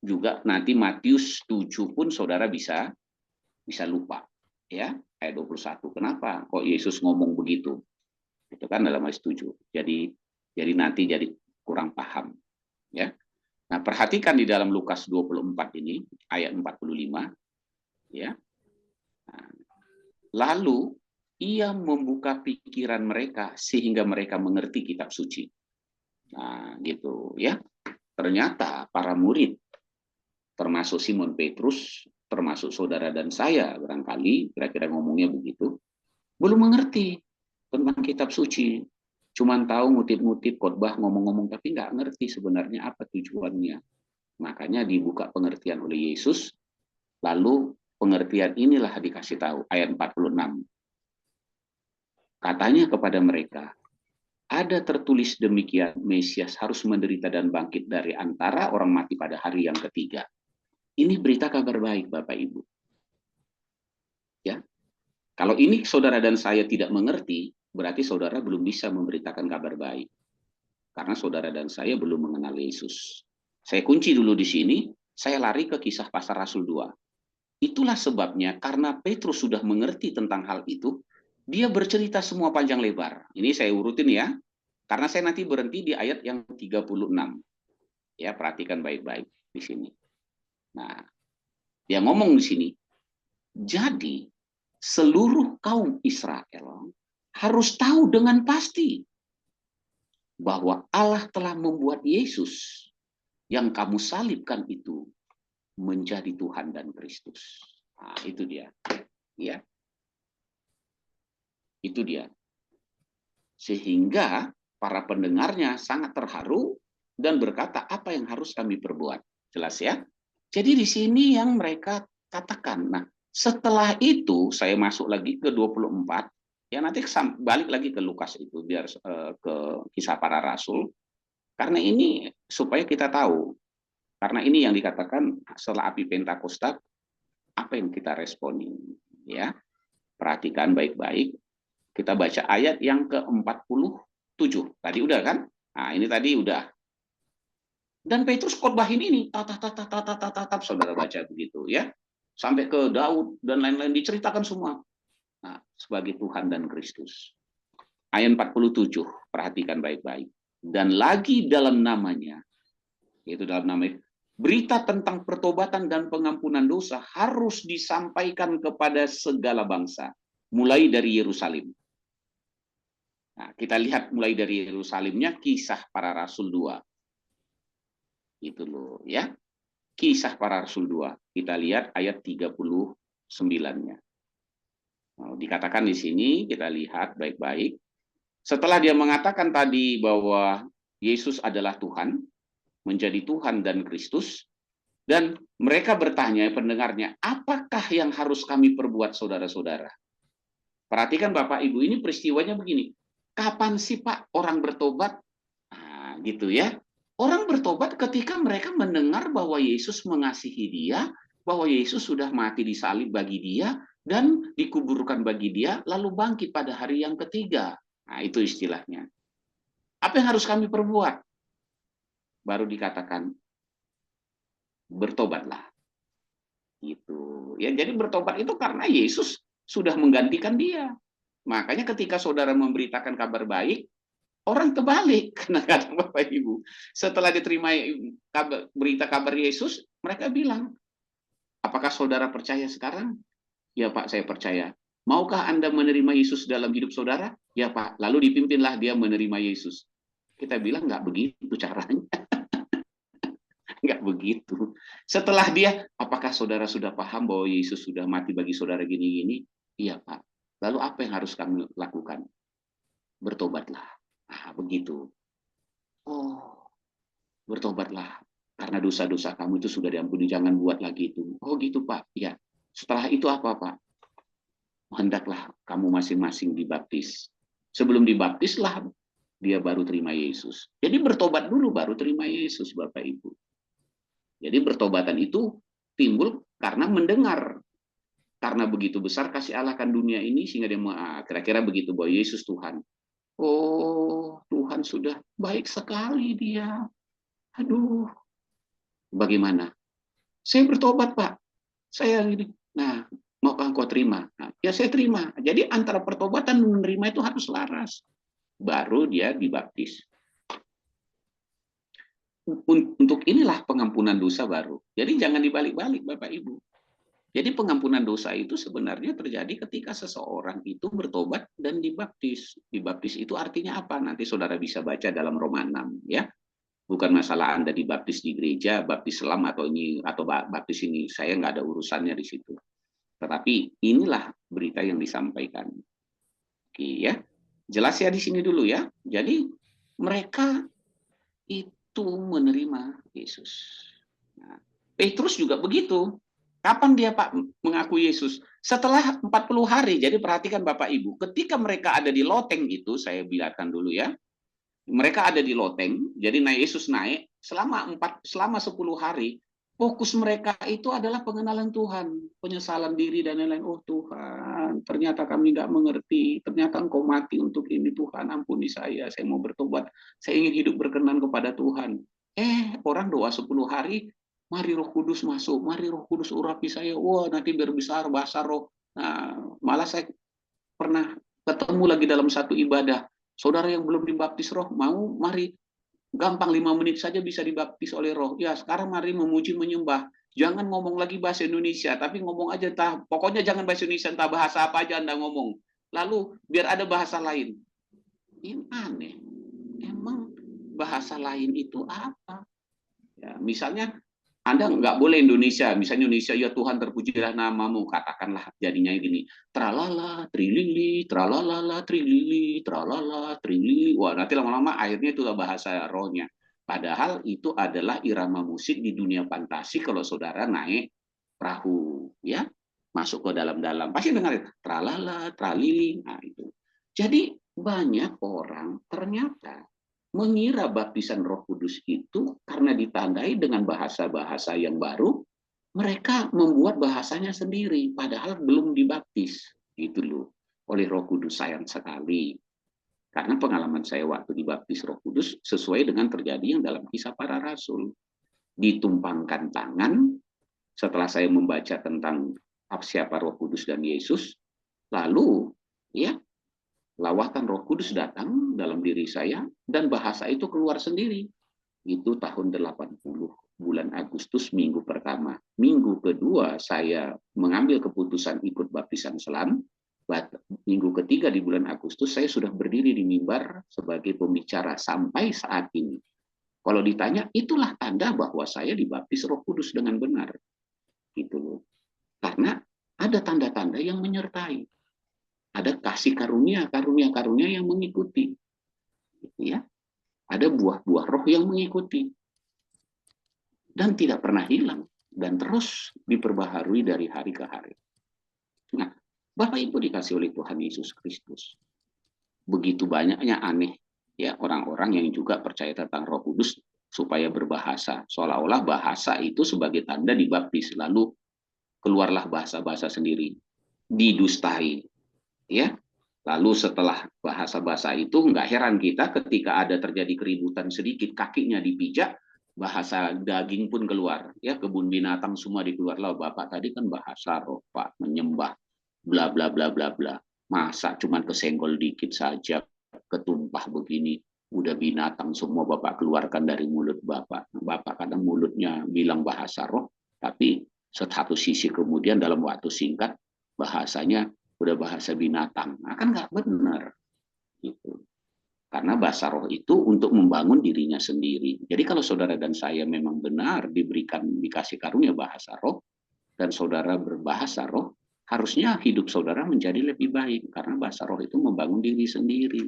Juga nanti Matius 7 pun saudara bisa lupa. Ya, ayat 21. Kenapa? Kok Yesus ngomong begitu? Itu kan dalam ayat 7. Jadi nanti jadi kurang paham, ya. Nah, perhatikan di dalam Lukas 24 ini ayat 45, ya. Nah, lalu ia membuka pikiran mereka sehingga mereka mengerti kitab suci. Nah, gitu ya. Ternyata para murid termasuk Simon Petrus, termasuk saudara dan saya barangkali kira-kira ngomongnya begitu, belum mengerti tentang kitab suci. Cuman tahu ngutip-ngutip khotbah, ngomong-ngomong, tapi nggak ngerti sebenarnya apa tujuannya. Makanya dibuka pengertian oleh Yesus, lalu pengertian inilah dikasih tahu, ayat 46. Katanya kepada mereka, ada tertulis demikian, Mesias harus menderita dan bangkit dari antara orang mati pada hari yang ketiga. Ini berita kabar baik, Bapak Ibu. Ya, kalau ini saudara dan saya tidak mengerti, berarti saudara belum bisa memberitakan kabar baik. Karena saudara dan saya belum mengenal Yesus. Saya kunci dulu di sini, saya lari ke kisah Pasar Rasul 2. Itulah sebabnya karena Petrus sudah mengerti tentang hal itu, dia bercerita semua panjang lebar. Ini saya urutin ya, karena saya nanti berhenti di ayat yang 36. Ya, perhatikan baik-baik di sini. Nah, dia ngomong di sini, jadi seluruh kaum Israel harus tahu dengan pasti bahwa Allah telah membuat Yesus yang kamu salibkan itu menjadi Tuhan dan Kristus. Nah, itu dia. Ya. Itu dia. Sehingga para pendengarnya sangat terharu dan berkata, apa yang harus kami perbuat? Jelas ya? Jadi di sini yang mereka katakan. Nah, setelah itu saya masuk lagi ke 24. Ya, nanti balik lagi ke Lukas itu biar ke kisah para rasul. Karena ini supaya kita tahu. Karena ini yang dikatakan setelah api Pentakosta, apa yang kita responin, ya. Perhatikan baik-baik. Kita baca ayat yang ke-47. Tadi udah kan? Nah, ini tadi udah. Dan Petrus khotbahin ini, tatap, saudara baca begitu, ya. Sampai ke Daud dan lain-lain diceritakan semua. Nah, sebagai Tuhan dan Kristus. Ayat 47, perhatikan baik-baik. Dan lagi dalam namanya, yaitu dalam namanya, berita tentang pertobatan dan pengampunan dosa harus disampaikan kepada segala bangsa, mulai dari Yerusalem. Nah, kita lihat mulai dari Yerusalemnya kisah para Rasul 2. Itu loh, ya. Kisah para Rasul 2. Kita lihat ayat 39-nya. Nah, dikatakan di sini, kita lihat baik-baik. Setelah dia mengatakan tadi bahwa Yesus adalah Tuhan, menjadi Tuhan dan Kristus, dan mereka bertanya, pendengarnya, apakah yang harus kami perbuat, saudara-saudara? Perhatikan Bapak Ibu, ini peristiwanya begini. Kapan sih Pak orang bertobat? Nah, gitu ya. Orang bertobat ketika mereka mendengar bahwa Yesus mengasihi dia, bahwa Yesus sudah mati di salib bagi dia, dan dikuburkan bagi dia, lalu bangkit pada hari yang ketiga. Nah, itu istilahnya. Apa yang harus kami perbuat? baru dikatakan bertobatlah. Gitu. Ya, jadi bertobat itu karena Yesus sudah menggantikan dia. Makanya ketika saudara memberitakan kabar baik, orang terbalik. Karena kata Bapak Ibu, setelah diterima berita kabar Yesus, mereka bilang, apakah saudara percaya sekarang? Ya Pak, saya percaya. Maukah Anda menerima Yesus dalam hidup saudara? Ya Pak. Lalu dipimpinlah dia menerima Yesus. Kita bilang nggak begitu caranya. Nggak begitu. Setelah dia, apakah saudara sudah paham bahwa Yesus sudah mati bagi saudara gini-gini? Iya Pak. Lalu apa yang harus kami lakukan? Bertobatlah. Nah, begitu. Oh, bertobatlah. Karena dosa-dosa kamu itu sudah diampuni, jangan buat lagi itu. Oh gitu Pak. Ya. Setelah itu apa Pak? Hendaklah kamu masing-masing dibaptis. Sebelum dibaptislah dia baru terima Yesus. Jadi bertobat dulu baru terima Yesus, Bapak Ibu. Jadi bertobatan itu timbul karena mendengar. Karena begitu besar kasih Allah akan dunia ini sehingga dia kira-kira begitu bahwa Yesus Tuhan. Oh, Tuhan sudah baik sekali dia. Aduh, bagaimana? Saya bertobat, Pak. Saya ini. Nah, maukah engkau terima? Nah, ya saya terima. Jadi antara pertobatan dan menerima itu harus laras. Baru dia dibaptis. Untuk inilah pengampunan dosa baru. Jadi jangan dibalik-balik, Bapak Ibu. Jadi pengampunan dosa itu sebenarnya terjadi ketika seseorang itu bertobat dan dibaptis. Dibaptis itu artinya apa? Nanti saudara bisa baca dalam Roma 6 ya. Bukan masalah Anda dibaptis di gereja, baptis selam atau baptis ini, saya nggak ada urusannya di situ. Tetapi inilah berita yang disampaikan. Oke ya. Jelas ya di sini dulu ya. Jadi mereka itu menerima Yesus. Nah, Petrus juga begitu. Kapan dia Pak mengaku Yesus? Setelah 40 hari. Jadi perhatikan Bapak Ibu, ketika mereka ada di loteng itu, saya biarkan dulu ya. Mereka ada di loteng, jadi Yesus naik selama 10 hari. Fokus mereka itu adalah pengenalan Tuhan, penyesalan diri dan lain-lain. Oh Tuhan, ternyata kami nggak mengerti. Ternyata Engkau mati untuk ini Tuhan, ampuni saya mau bertobat. Saya ingin hidup berkenan kepada Tuhan. Orang doa 10 hari, mari Roh Kudus masuk, mari Roh Kudus urapi saya. Wah, nanti biar besar bahasa roh. Nah, malah saya pernah ketemu lagi dalam satu ibadah. Saudara yang belum dibaptis roh, mau mari. Gampang 5 menit saja bisa dibaptis oleh roh. Ya, sekarang mari memuji menyembah. Jangan ngomong lagi bahasa Indonesia, tapi ngomong aja pokoknya jangan bahasa Indonesia, entah bahasa apa aja Anda ngomong. Lalu biar ada bahasa lain. Ini aneh. Emang bahasa lain itu apa? Ya, misalnya Anda nggak boleh Indonesia, misalnya Indonesia, ya Tuhan terpujilah namamu, katakanlah jadinya gini, tralala, trilili, tralalala, trilili, tralala, trilili, wah nanti lama-lama akhirnya itu bahasa rohnya. Padahal itu adalah irama musik di dunia fantasi kalau saudara naik perahu, ya, masuk ke dalam-dalam, pasti dengar tralala, tralili, nah itu. Jadi banyak orang ternyata mengira baptisan Roh Kudus itu karena ditandai dengan bahasa-bahasa yang baru, mereka membuat bahasanya sendiri, padahal belum dibaptis, gitu loh, oleh Roh Kudus. Sayang sekali, karena pengalaman saya waktu dibaptis Roh Kudus sesuai dengan terjadi yang dalam Kisah Para Rasul. Ditumpangkan tangan, setelah saya membaca tentang siapa Roh Kudus dan Yesus, lalu ya lawatan Roh Kudus datang dalam diri saya dan bahasa itu keluar sendiri. Itu tahun 80 bulan Agustus minggu pertama. Minggu kedua saya mengambil keputusan ikut baptisan selam. Minggu ketiga di bulan Agustus saya sudah berdiri di mimbar sebagai pembicara sampai saat ini. Kalau ditanya, itulah tanda bahwa saya dibaptis Roh Kudus dengan benar. Gitu. Karena ada tanda-tanda yang menyertai. Ada kasih karunia yang mengikuti, gitu ya. Ada buah-buah roh yang mengikuti dan tidak pernah hilang dan terus diperbaharui dari hari ke hari. Nah, Bapak Ibu dikasih oleh Tuhan Yesus Kristus, begitu banyaknya aneh ya orang-orang yang juga percaya tentang Roh Kudus supaya berbahasa, seolah-olah bahasa itu sebagai tanda dibaptis, lalu keluarlah bahasa-bahasa sendiri, didustai, ya. Lalu setelah bahasa-bahasa itu, nggak heran kita ketika ada terjadi keributan sedikit, kakinya dipijak, bahasa daging pun keluar, ya kebun binatang semua dikeluar. Lah Bapak tadi kan bahasa roh Pak, menyembah bla bla bla bla bla. Masa cuman kesenggol dikit saja, ketumpah begini, udah binatang semua Bapak keluarkan dari mulut Bapak. Bapak kadang mulutnya bilang bahasa roh, tapi satu sisi kemudian dalam waktu singkat bahasanya udah bahasa binatang. Nah, kan nggak benar gitu. Karena bahasa roh itu untuk membangun dirinya sendiri. Jadi kalau saudara dan saya memang benar dikasih karunia bahasa roh, dan saudara berbahasa roh, harusnya hidup saudara menjadi lebih baik. Karena bahasa roh itu membangun diri sendiri.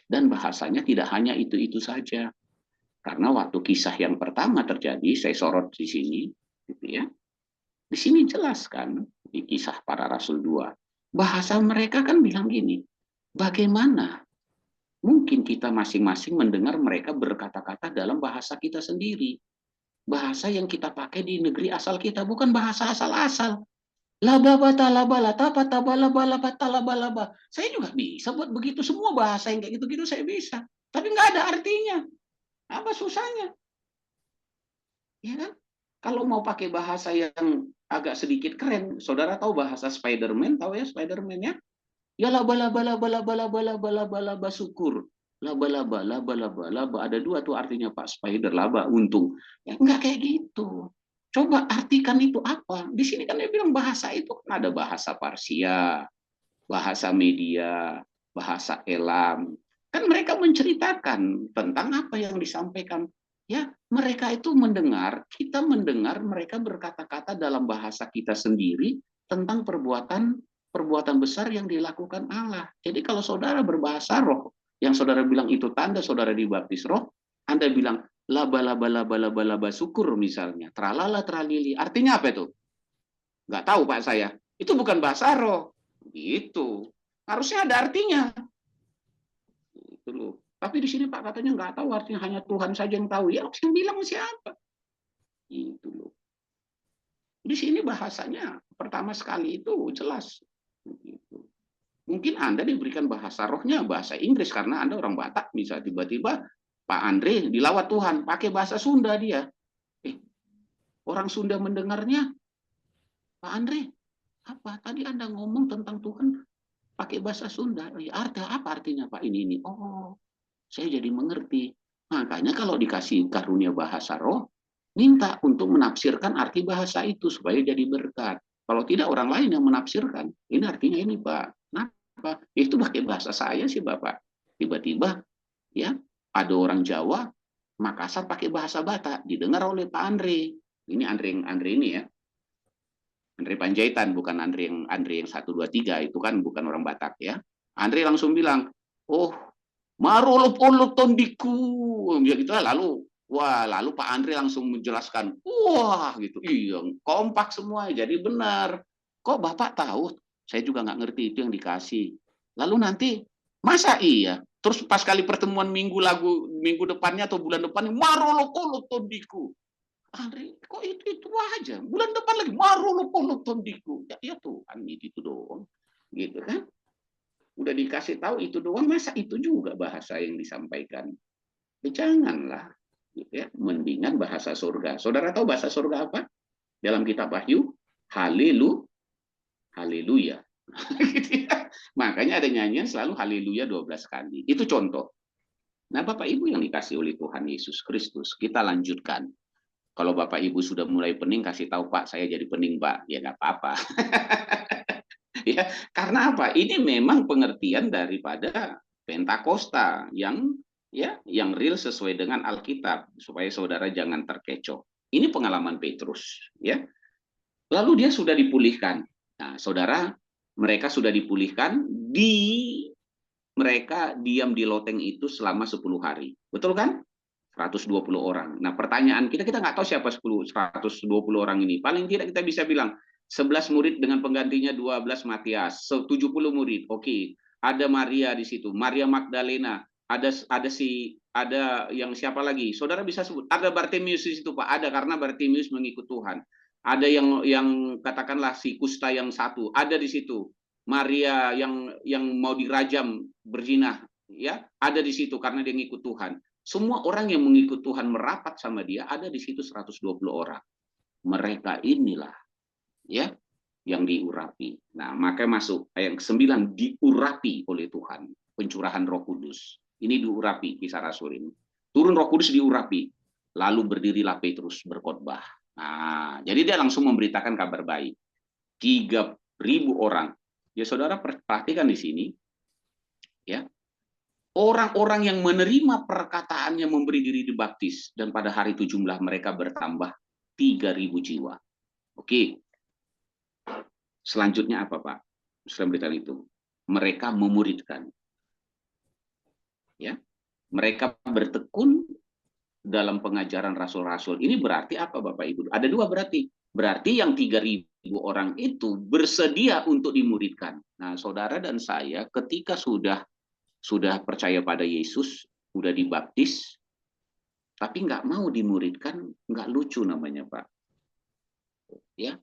Dan bahasanya tidak hanya itu-itu saja. Karena waktu kisah yang pertama terjadi, saya sorot di sini, gitu ya. Di sini jelas kan, di kisah para rasul 2. Bahasa mereka kan bilang gini, bagaimana mungkin kita masing-masing mendengar mereka berkata-kata dalam bahasa kita sendiri. Bahasa yang kita pakai di negeri asal kita, bukan bahasa asal-asal. Laba bata laba lata pata bala bala pata laba laba. Saya juga bisa buat begitu, semua bahasa yang kayak gitu-gitu saya bisa. Tapi nggak ada artinya. Apa susahnya? Ya kan? Kalau mau pakai bahasa yang agak sedikit keren, saudara tahu bahasa Spider-Man, tahu ya Spider-Man ya? Ya laba laba laba laba laba laba laba laba syukur. Laba laba laba laba laba, ada dua tuh artinya Pak, spider laba untung. Ya enggak kayak gitu. Coba artikan itu apa? Di sini kan dia bilang bahasa itu kan ada bahasa Parsia, bahasa media, bahasa Elam. Kan mereka menceritakan tentang apa yang disampaikan. Ya, mereka itu mendengar, kita mendengar mereka berkata-kata dalam bahasa kita sendiri tentang perbuatan perbuatan besar yang dilakukan Allah. Jadi kalau saudara berbahasa roh, yang saudara bilang itu tanda saudara dibaptis roh, Anda bilang laba laba laba laba laba syukur misalnya, tralala tralili. Artinya apa itu? Nggak tahu Pak saya. Itu bukan bahasa roh. Gitu. Harusnya ada artinya. Gitu loh. Tapi di sini Pak katanya nggak tahu artinya, hanya Tuhan saja yang tahu. Ya yang bilang siapa? Gitu loh. Di sini bahasanya pertama sekali itu jelas. Gitu. Mungkin Anda diberikan bahasa rohnya bahasa Inggris karena Anda orang Batak, bisa tiba-tiba Pak Andre dilawat Tuhan pakai bahasa Sunda dia. Eh, orang Sunda mendengarnya, Pak Andre, apa tadi Anda ngomong tentang Tuhan pakai bahasa Sunda? Apa artinya Pak ini? Oh, saya jadi mengerti. Makanya kalau dikasih karunia bahasa roh, minta untuk menafsirkan arti bahasa itu supaya jadi berkat. Kalau tidak orang lain yang menafsirkan, ini artinya ini Pak. Kenapa? Itu pakai bahasa saya sih Bapak. Tiba-tiba ya ada orang Jawa, Makassar pakai bahasa Batak, didengar oleh Pak Andre. Ini Andre ini ya. Andre Panjaitan, bukan Andre yang 123, itu kan bukan orang Batak ya. Andre langsung bilang, oh marulup-ulup tondiku, ya gitu lah. Lalu Pak Andre langsung menjelaskan, wah gitu, iya kompak semua, jadi benar. Kok Bapak tahu? Saya juga nggak ngerti itu yang dikasih. Lalu nanti masa iya? Terus pas kali pertemuan minggu depannya atau bulan depannya, marulup-ulup tondiku. Andre, kok itu aja? Bulan depan lagi, marulup-ulup tondiku. Ya Tuhan, gitu doang, gitu kan? Udah dikasih tahu itu doang, masa itu juga bahasa yang disampaikan? Ya, janganlah, gitu ya. Mendingan bahasa surga. Saudara tahu bahasa surga apa? Dalam kitab Wahyu, haleluya. Gitu ya. Makanya ada nyanyian selalu haleluya 12 kali. Itu contoh. Nah, Bapak Ibu yang dikasih oleh Tuhan Yesus Kristus, kita lanjutkan. Kalau Bapak Ibu sudah mulai pening, kasih tahu Pak, saya jadi pening Pak. Ya nggak apa-apa. Ya, karena apa? Ini memang pengertian daripada Pentakosta yang real sesuai dengan Alkitab supaya saudara jangan terkecoh. Ini pengalaman Petrus, ya. Lalu dia sudah dipulihkan. Nah, saudara, mereka sudah dipulihkan mereka diam di loteng itu selama 10 hari. Betul kan? 120 orang. Nah, pertanyaan kita nggak tahu siapa 120 orang ini. Paling tidak kita bisa bilang 11 murid dengan penggantinya 12 Matias, 70 murid. Oke, ada Maria di situ, Maria Magdalena, ada yang siapa lagi? Saudara bisa sebut. Ada Bartimius di situ, Pak. Ada karena Bartimius mengikut Tuhan. Ada yang katakanlah si kusta yang satu, ada di situ. Maria yang mau dirajam berzina, ya, ada di situ karena dia ngikut Tuhan. Semua orang yang mengikut Tuhan merapat sama dia, ada di situ 120 orang. Mereka inilah ya yang diurapi. Nah, maka masuk ayat ke-9, diurapi oleh Tuhan, pencurahan Roh Kudus. Ini diurapi kisah Rasul ini. Turun Roh Kudus diurapi. Lalu berdirilah Petrus berkhotbah. Nah, jadi dia langsung memberitakan kabar baik. 3.000 orang. Ya saudara perhatikan di sini ya. Orang-orang yang menerima perkataannya memberi diri dibaptis dan pada hari itu jumlah mereka bertambah 3.000 jiwa. Oke. Selanjutnya apa, Pak? Setelah berita itu, mereka memuridkan. Ya. Mereka bertekun dalam pengajaran rasul-rasul. Ini berarti apa, Bapak Ibu? Ada dua berarti. Berarti yang 3.000 orang itu bersedia untuk dimuridkan. Nah, saudara dan saya ketika sudah percaya pada Yesus, sudah dibaptis, tapi nggak mau dimuridkan, nggak lucu namanya, Pak. Ya,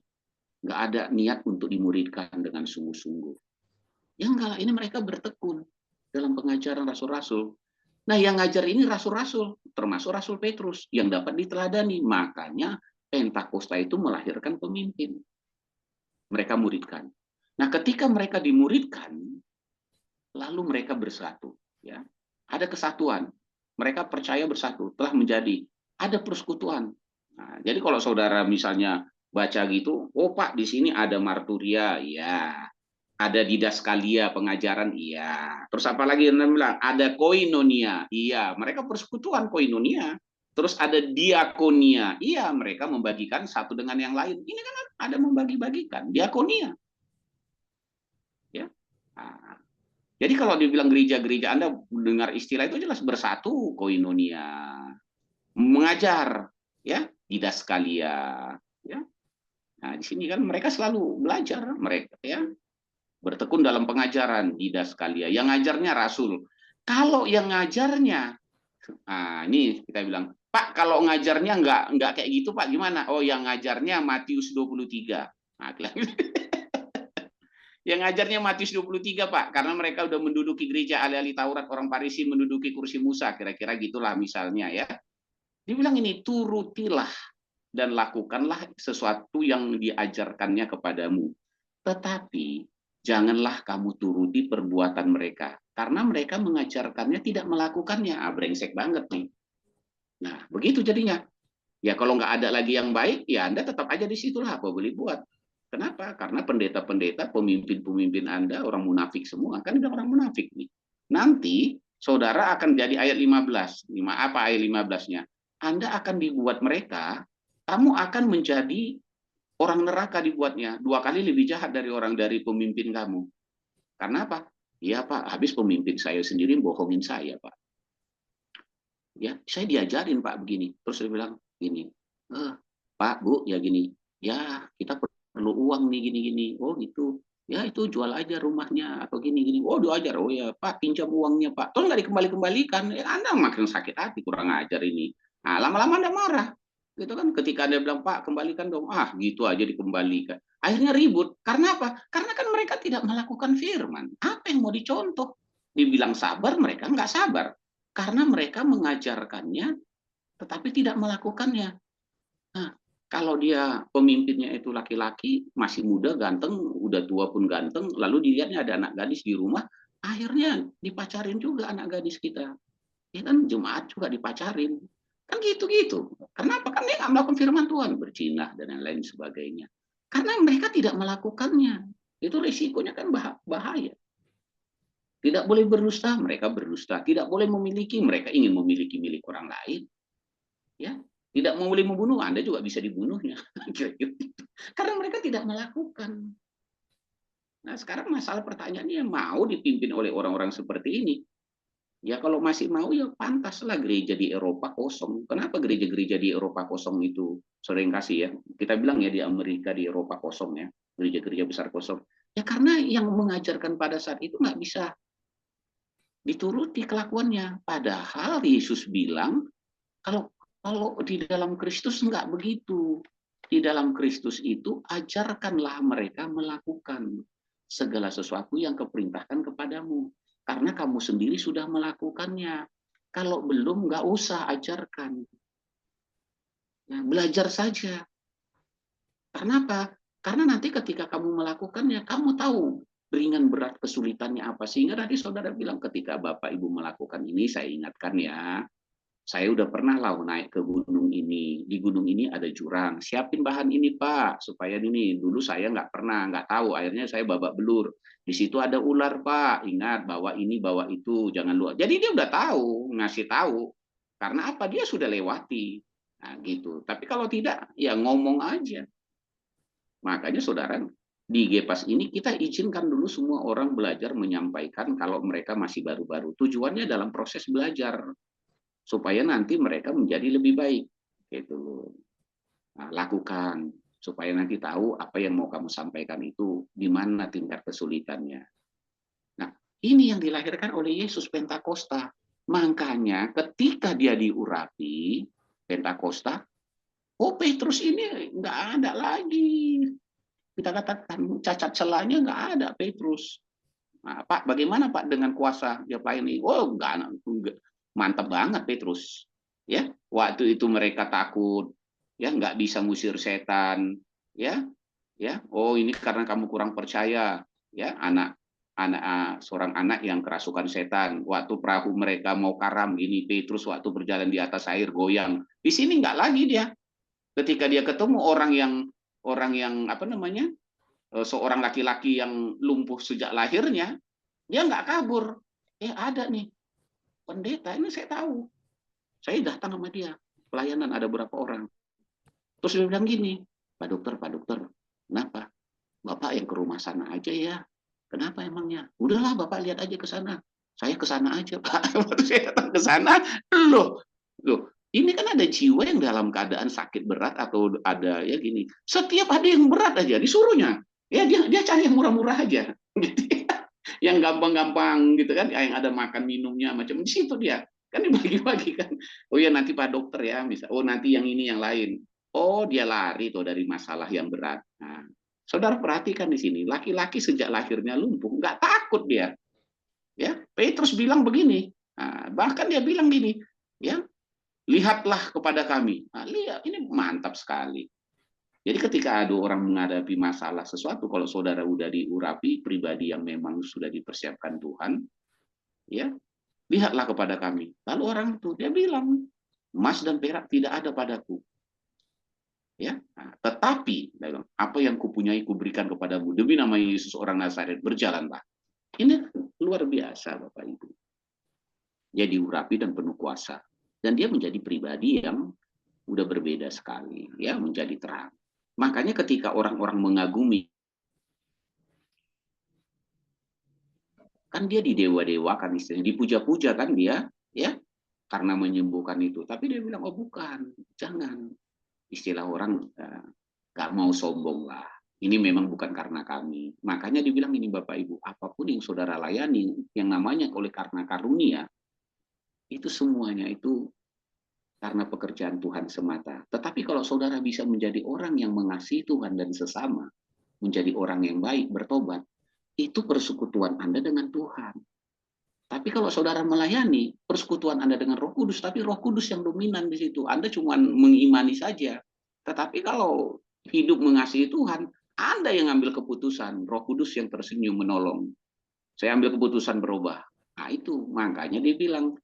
nggak ada niat untuk dimuridkan dengan sungguh-sungguh. Ya enggak lah, ini mereka bertekun dalam pengajaran rasul-rasul. Nah, yang ngajar ini rasul-rasul, termasuk Rasul Petrus, yang dapat diteladani. Makanya Pentakosta itu melahirkan pemimpin. Mereka muridkan. Nah, ketika mereka dimuridkan, lalu mereka bersatu. Ya, ada kesatuan. Mereka percaya bersatu, telah menjadi. Ada persekutuan. Nah, jadi kalau saudara misalnya baca gitu, oh Pak, di sini ada marturia, ya. Ada didaskalia pengajaran, iya. Terus apa lagi yang bilang? Ada koinonia, iya. Mereka persekutuan koinonia. Terus ada diakonia, iya. Mereka membagikan satu dengan yang lain. Ini kan ada membagi-bagikan, diakonia. Ya. Nah, jadi kalau dibilang gereja-gereja, Anda dengar istilah itu jelas bersatu, koinonia, mengajar, ya, didaskalia, ya. Nah, di sini kan mereka selalu belajar, mereka ya bertekun dalam pengajaran didaskalia. Yang ngajarnya rasul. Kalau yang ngajarnya, nah ini kita bilang, Pak, kalau ngajarnya nggak kayak gitu, Pak, gimana? Oh, yang ngajarnya Matius 23. Nah, yang ngajarnya Matius 23, Pak, karena mereka udah menduduki gereja ahli-ahli Taurat, orang Farisi menduduki kursi Musa, kira-kira gitulah misalnya ya. Dibilang ini, turutilah dan lakukanlah sesuatu yang diajarkannya kepadamu. Tetapi janganlah kamu turuti perbuatan mereka, karena mereka mengajarkannya tidak melakukannya. Brengsek banget nih. Nah, begitu jadinya. Ya kalau nggak ada lagi yang baik, ya Anda tetap aja di situlah, apa boleh buat. Kenapa? Karena pendeta-pendeta, pemimpin-pemimpin Anda orang munafik semua, kan ada orang munafik nih. Nanti saudara akan jadi ayat 15. Apa ayat 15-nya? Anda akan dibuat mereka, kamu akan menjadi orang neraka dibuatnya, 2 kali lebih jahat dari pemimpin kamu. Karena apa? Iya Pak, habis pemimpin saya sendiri bohongin saya Pak. Ya, saya diajarin Pak begini. Terus dia bilang gini, Pak Bu ya gini, ya kita perlu uang nih gini-gini. Oh gitu. Ya itu jual aja rumahnya atau gini-gini. Oh diajar, oh ya Pak pinjam uangnya Pak. Terus nggak dikembali-kembalikan. Ya, Anda makin sakit hati, kurang ajar ini. Nah lama-lama Anda marah. Gitu kan ketika Anda bilang Pak kembalikan dong. Gitu aja dikembalikan. Akhirnya ribut. Karena apa? Karena kan mereka tidak melakukan firman. Apa yang mau dicontoh? Dibilang sabar, mereka nggak sabar. Karena mereka mengajarkannya tetapi tidak melakukannya. Nah, kalau dia pemimpinnya itu laki-laki, masih muda, ganteng, udah tua pun ganteng, lalu dilihatnya ada anak gadis di rumah, akhirnya dipacarin juga anak gadis kita. Ya kan jemaat juga dipacarin. Kan gitu-gitu. Kenapa? Kan dia nggak melakukan firman Tuhan, bercinah dan lain sebagainya. Karena mereka tidak melakukannya. Itu risikonya kan bahaya. Tidak boleh berdusta, mereka berdusta. Tidak boleh memiliki, mereka ingin memiliki milik orang lain. Ya, tidak boleh membunuh, Anda juga bisa dibunuhnya. Karena mereka tidak melakukan. Nah, sekarang masalah pertanyaannya, mau dipimpin oleh orang-orang seperti ini? Ya kalau masih mau ya pantaslah gereja di Eropa kosong. Kenapa gereja-gereja di Eropa kosong itu sering kasih ya? Kita bilang ya di Amerika, di Eropa kosong ya, gereja-gereja besar kosong. Ya karena yang mengajarkan pada saat itu nggak bisa dituruti kelakuannya. Padahal Yesus bilang kalau di dalam Kristus nggak begitu. Di dalam Kristus itu ajarkanlah mereka melakukan segala sesuatu yang keperintahkan kepadamu. Karena kamu sendiri sudah melakukannya. Kalau belum, nggak usah ajarkan. Ya, belajar saja. Karena apa? Karena nanti ketika kamu melakukannya, kamu tahu ringan berat kesulitannya apa. Sehingga tadi saudara bilang ketika Bapak Ibu melakukan ini, saya ingatkan ya, saya udah pernah lah naik ke gunung ini. Di gunung ini ada jurang. Siapin bahan ini Pak, supaya ini. Dulu saya nggak pernah, nggak tahu. Akhirnya saya babak belur. Di situ ada ular Pak. Ingat bawa ini, bawa itu, jangan lupa. Jadi dia udah tahu, ngasih tahu. Karena apa? Dia sudah lewati. Nah, gitu. Tapi kalau tidak, ya ngomong aja. Makanya saudara, di GEPAS ini kita izinkan dulu semua orang belajar menyampaikan kalau mereka masih baru-baru. Tujuannya dalam proses belajar supaya nanti mereka menjadi lebih baik. Gitu. Nah, lakukan supaya nanti tahu apa yang mau kamu sampaikan itu di mana tingkat kesulitannya. Nah, ini yang dilahirkan oleh Yesus Pentakosta. Makanya ketika dia diurapi Pentakosta, oh Petrus ini nggak ada lagi. Kita katakan cacat celahnya nggak ada Petrus. Nah, Pak, bagaimana Pak dengan kuasa dia pelayan ini? Oh, enggak, mantap banget Petrus. Ya, waktu itu mereka takut, ya nggak bisa ngusir setan, ya, ya. Oh, ini karena kamu kurang percaya, ya, seorang anak yang kerasukan setan. Waktu perahu mereka mau karam, ini Petrus waktu berjalan di atas air goyang. Di sini nggak lagi dia. Ketika dia ketemu orang yang apa namanya seorang laki-laki yang lumpuh sejak lahirnya, dia nggak kabur. Ada nih pendeta, ini saya tahu. Saya datang sama dia, pelayanan ada berapa orang. Terus dia bilang gini, Pak dokter, kenapa? Bapak yang ke rumah sana aja ya. Kenapa emangnya? Udahlah Bapak lihat aja ke sana. Saya ke sana aja Pak. Waktu saya datang ke sana, loh, ini kan ada jiwa yang dalam keadaan sakit berat atau ada ya gini. Setiap ada yang berat aja disuruhnya. Ya dia cari yang murah-murah aja. Gitu. Yang gampang-gampang gitu kan, yang ada makan minumnya macam di situ dia. Kan dibagi-bagi kan. Oh ya nanti Pak dokter ya, bisa. Oh nanti yang ini yang lain. Oh dia lari tuh dari masalah yang berat. Nah, saudara perhatikan di sini, laki-laki sejak lahirnya lumpuh, nggak takut dia. Ya, Petrus bilang begini. Nah, bahkan dia bilang gini, ya lihatlah kepada kami. Nah, lihat, ini mantap sekali. Jadi ketika ada orang menghadapi masalah sesuatu, kalau saudara udah diurapi, pribadi yang memang sudah dipersiapkan Tuhan, ya lihatlah kepada kami. Lalu orang itu dia bilang, emas dan perak tidak ada padaku, ya. Nah, tetapi apa yang kupunyai kuberikan kepadamu demi nama Yesus orang Nazaret, berjalanlah. Ini luar biasa Bapak Ibu. Dia diurapi dan penuh kuasa, dan dia menjadi pribadi yang udah berbeda sekali, ya, menjadi terang. Makanya ketika orang-orang mengagumi, kan dia didewa-dewakan istilahnya, dipuja-puja kan dia, ya, karena menyembuhkan itu. Tapi dia bilang, oh bukan, jangan. Istilah orang nggak mau sombong lah. Ini memang bukan karena kami. Makanya dibilang ini Bapak Ibu, apapun yang saudara layani, yang namanya oleh karena karunia, itu semuanya itu karena pekerjaan Tuhan semata. Tetapi kalau saudara bisa menjadi orang yang mengasihi Tuhan dan sesama, menjadi orang yang baik, bertobat, itu persekutuan Anda dengan Tuhan. Tapi kalau saudara melayani, persekutuan Anda dengan Roh Kudus, tapi Roh Kudus yang dominan di situ. Anda cuma mengimani saja. Tetapi kalau hidup mengasihi Tuhan, Anda yang ambil keputusan, Roh Kudus yang tersenyum menolong. Saya ambil keputusan berubah. Nah itu, makanya dia bilang,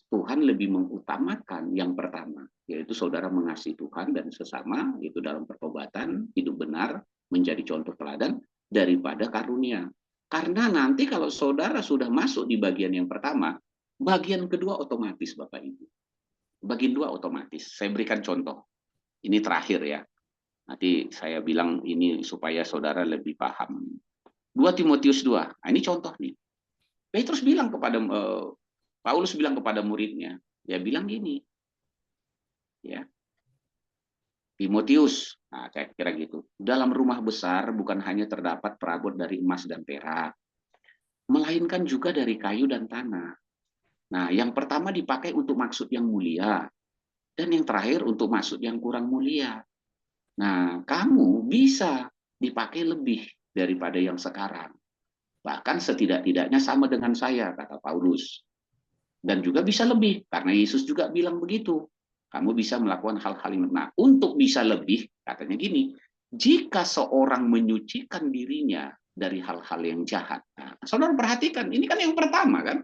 Tuhan lebih mengutamakan yang pertama, yaitu saudara mengasihi Tuhan dan sesama, itu dalam pertobatan, hidup benar, menjadi contoh teladan, daripada karunia. Karena nanti kalau saudara sudah masuk di bagian yang pertama, bagian kedua otomatis Bapak Ibu. Bagian dua otomatis. Saya berikan contoh. Ini terakhir ya. Nanti saya bilang ini supaya saudara lebih paham. 2 Timotius 2. Nah, ini contoh nih. Petrus bilang kepada Paulus bilang kepada muridnya, dia bilang gini, ya, Timotius, nah saya kira gitu, dalam rumah besar bukan hanya terdapat perabot dari emas dan perak, melainkan juga dari kayu dan tanah. Nah, yang pertama dipakai untuk maksud yang mulia, dan yang terakhir untuk maksud yang kurang mulia. Nah, kamu bisa dipakai lebih daripada yang sekarang. Bahkan setidak-tidaknya sama dengan saya, kata Paulus. Dan juga bisa lebih, karena Yesus juga bilang begitu. Kamu bisa melakukan hal-hal yang benar. Untuk bisa lebih, katanya gini, jika seorang menyucikan dirinya dari hal-hal yang jahat. Nah, saudara perhatikan, ini kan yang pertama kan,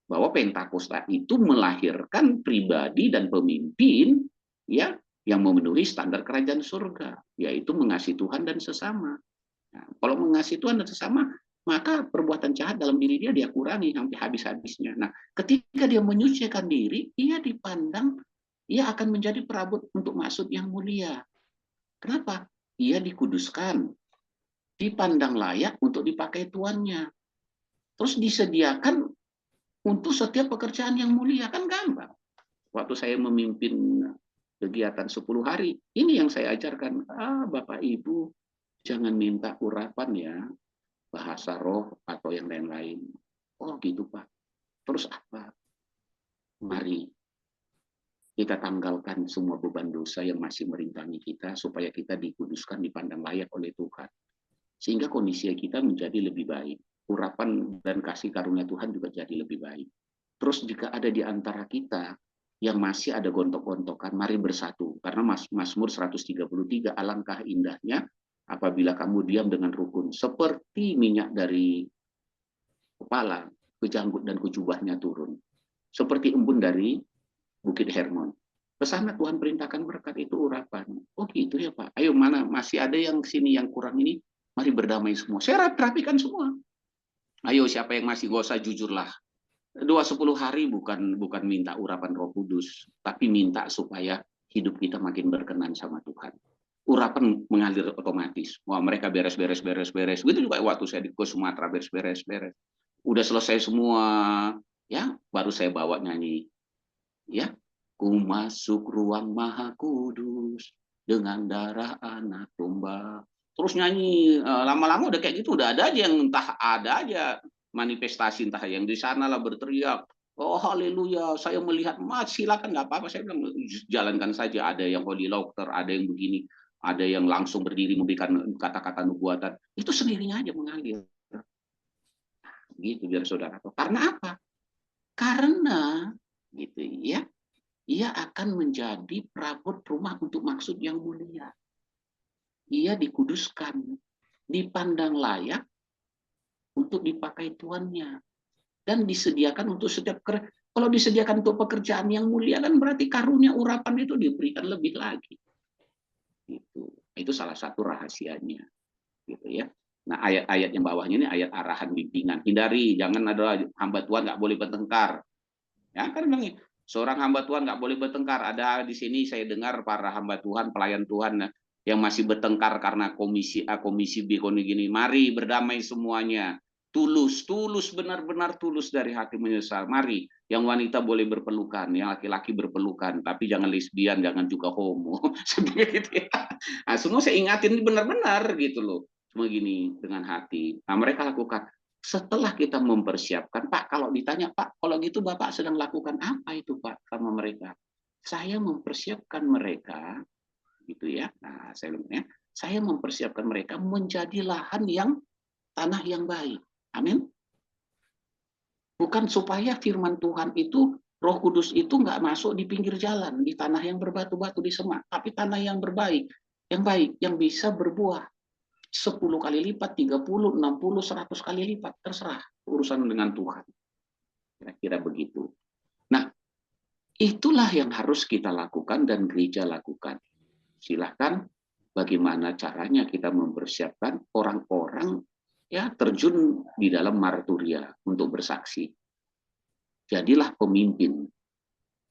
bahwa Pentakosta itu melahirkan pribadi dan pemimpin ya yang memenuhi standar kerajaan surga, yaitu mengasihi Tuhan dan sesama. Nah, kalau mengasihi Tuhan dan sesama, maka perbuatan jahat dalam diri dia kurangi sampai habis-habisnya. Nah, ketika dia menyucikan diri, ia dipandang, ia akan menjadi perabot untuk maksud yang mulia. Kenapa? Ia dikuduskan, dipandang layak untuk dipakai tuannya. Terus disediakan untuk setiap pekerjaan yang mulia, kan gampang. Waktu saya memimpin kegiatan 10 hari, ini yang saya ajarkan, Bapak Ibu, jangan minta urapan ya, bahasa roh atau yang lain-lain. Oh gitu Pak. Terus apa? Mari kita tanggalkan semua beban dosa yang masih merintangi kita supaya kita dikuduskan, dipandang layak oleh Tuhan. Sehingga kondisi kita menjadi lebih baik. Urapan dan kasih karunia Tuhan juga jadi lebih baik. Terus jika ada di antara kita yang masih ada gontok-gontokan, mari bersatu. Karena Mazmur 133, alangkah indahnya apabila kamu diam dengan rukun. Seperti minyak dari kepala ke janggut dan ke jubahnya turun. Seperti embun dari Bukit Hermon. Ke sana Tuhan perintahkan berkat itu urapan. Oh gitu ya Pak. Ayo mana masih ada yang sini yang kurang ini, mari berdamai semua. Saya rapikan semua. Ayo siapa yang masih gak usah jujurlah. 10 hari bukan minta urapan Roh Kudus, tapi minta supaya hidup kita makin berkenan sama Tuhan. Urapan mengalir otomatis. Wah mereka beres. Begitu juga waktu saya di Sumatera beres. Udah selesai semua, ya baru saya bawa nyanyi. Ya, ku masuk ruang maha kudus dengan darah anak domba. Terus nyanyi, lama-lama udah kayak gitu, udah ada aja yang entah ada aja manifestasi, entah yang di sana lah berteriak, oh haleluya, saya melihat, mas silakan nggak apa-apa, saya bilang jalankan saja. Ada yang holy laughter, ada yang begini, ada yang langsung berdiri memberikan kata-kata nubuatan, itu sendirinya aja mengalir. Gitu biar saudara tahu. Karena apa? Karena gitu ya, ia akan menjadi perabot rumah untuk maksud yang mulia. Ia dikuduskan, dipandang layak untuk dipakai tuannya, dan disediakan untuk setiap kalau disediakan untuk pekerjaan yang mulia kan berarti karunia urapan itu diberikan lebih lagi. Itu salah satu rahasianya, gitu ya. Nah ayat-ayat yang bawahnya ini ayat arahan bimbingan. Hindari, jangan ada hamba Tuhan nggak boleh bertengkar. Ya kan bilang seorang hamba Tuhan nggak boleh bertengkar. Ada di sini saya dengar para hamba Tuhan, pelayan Tuhan yang masih bertengkar karena komisi A, komisi B, komisi gini. Mari berdamai semuanya. Tulus, benar-benar tulus dari hati menyesal. Mari, yang wanita boleh berpelukan, yang laki-laki berpelukan, tapi jangan lesbian, jangan juga homo. Seperti ya. Nah, semua saya ingatin benar-benar gitu loh. Semua gini dengan hati. Nah, mereka lakukan. Setelah kita mempersiapkan, Pak, kalau ditanya, Pak, kalau gitu Bapak sedang lakukan apa itu, Pak, sama mereka? Saya mempersiapkan mereka, gitu ya. Nah, saya mempersiapkan mereka menjadi lahan yang tanah yang baik. Amin. Bukan supaya firman Tuhan itu, Roh Kudus itu nggak masuk di pinggir jalan, di tanah yang berbatu-batu di semak, tapi tanah yang berbaik, yang baik, yang bisa berbuah 10 kali lipat, 30, 60, 100 kali lipat, terserah urusan dengan Tuhan. Kira-kira begitu. Nah, itulah yang harus kita lakukan dan gereja lakukan. Silahkan bagaimana caranya kita mempersiapkan orang-orang ya terjun di dalam marturia untuk bersaksi. Jadilah pemimpin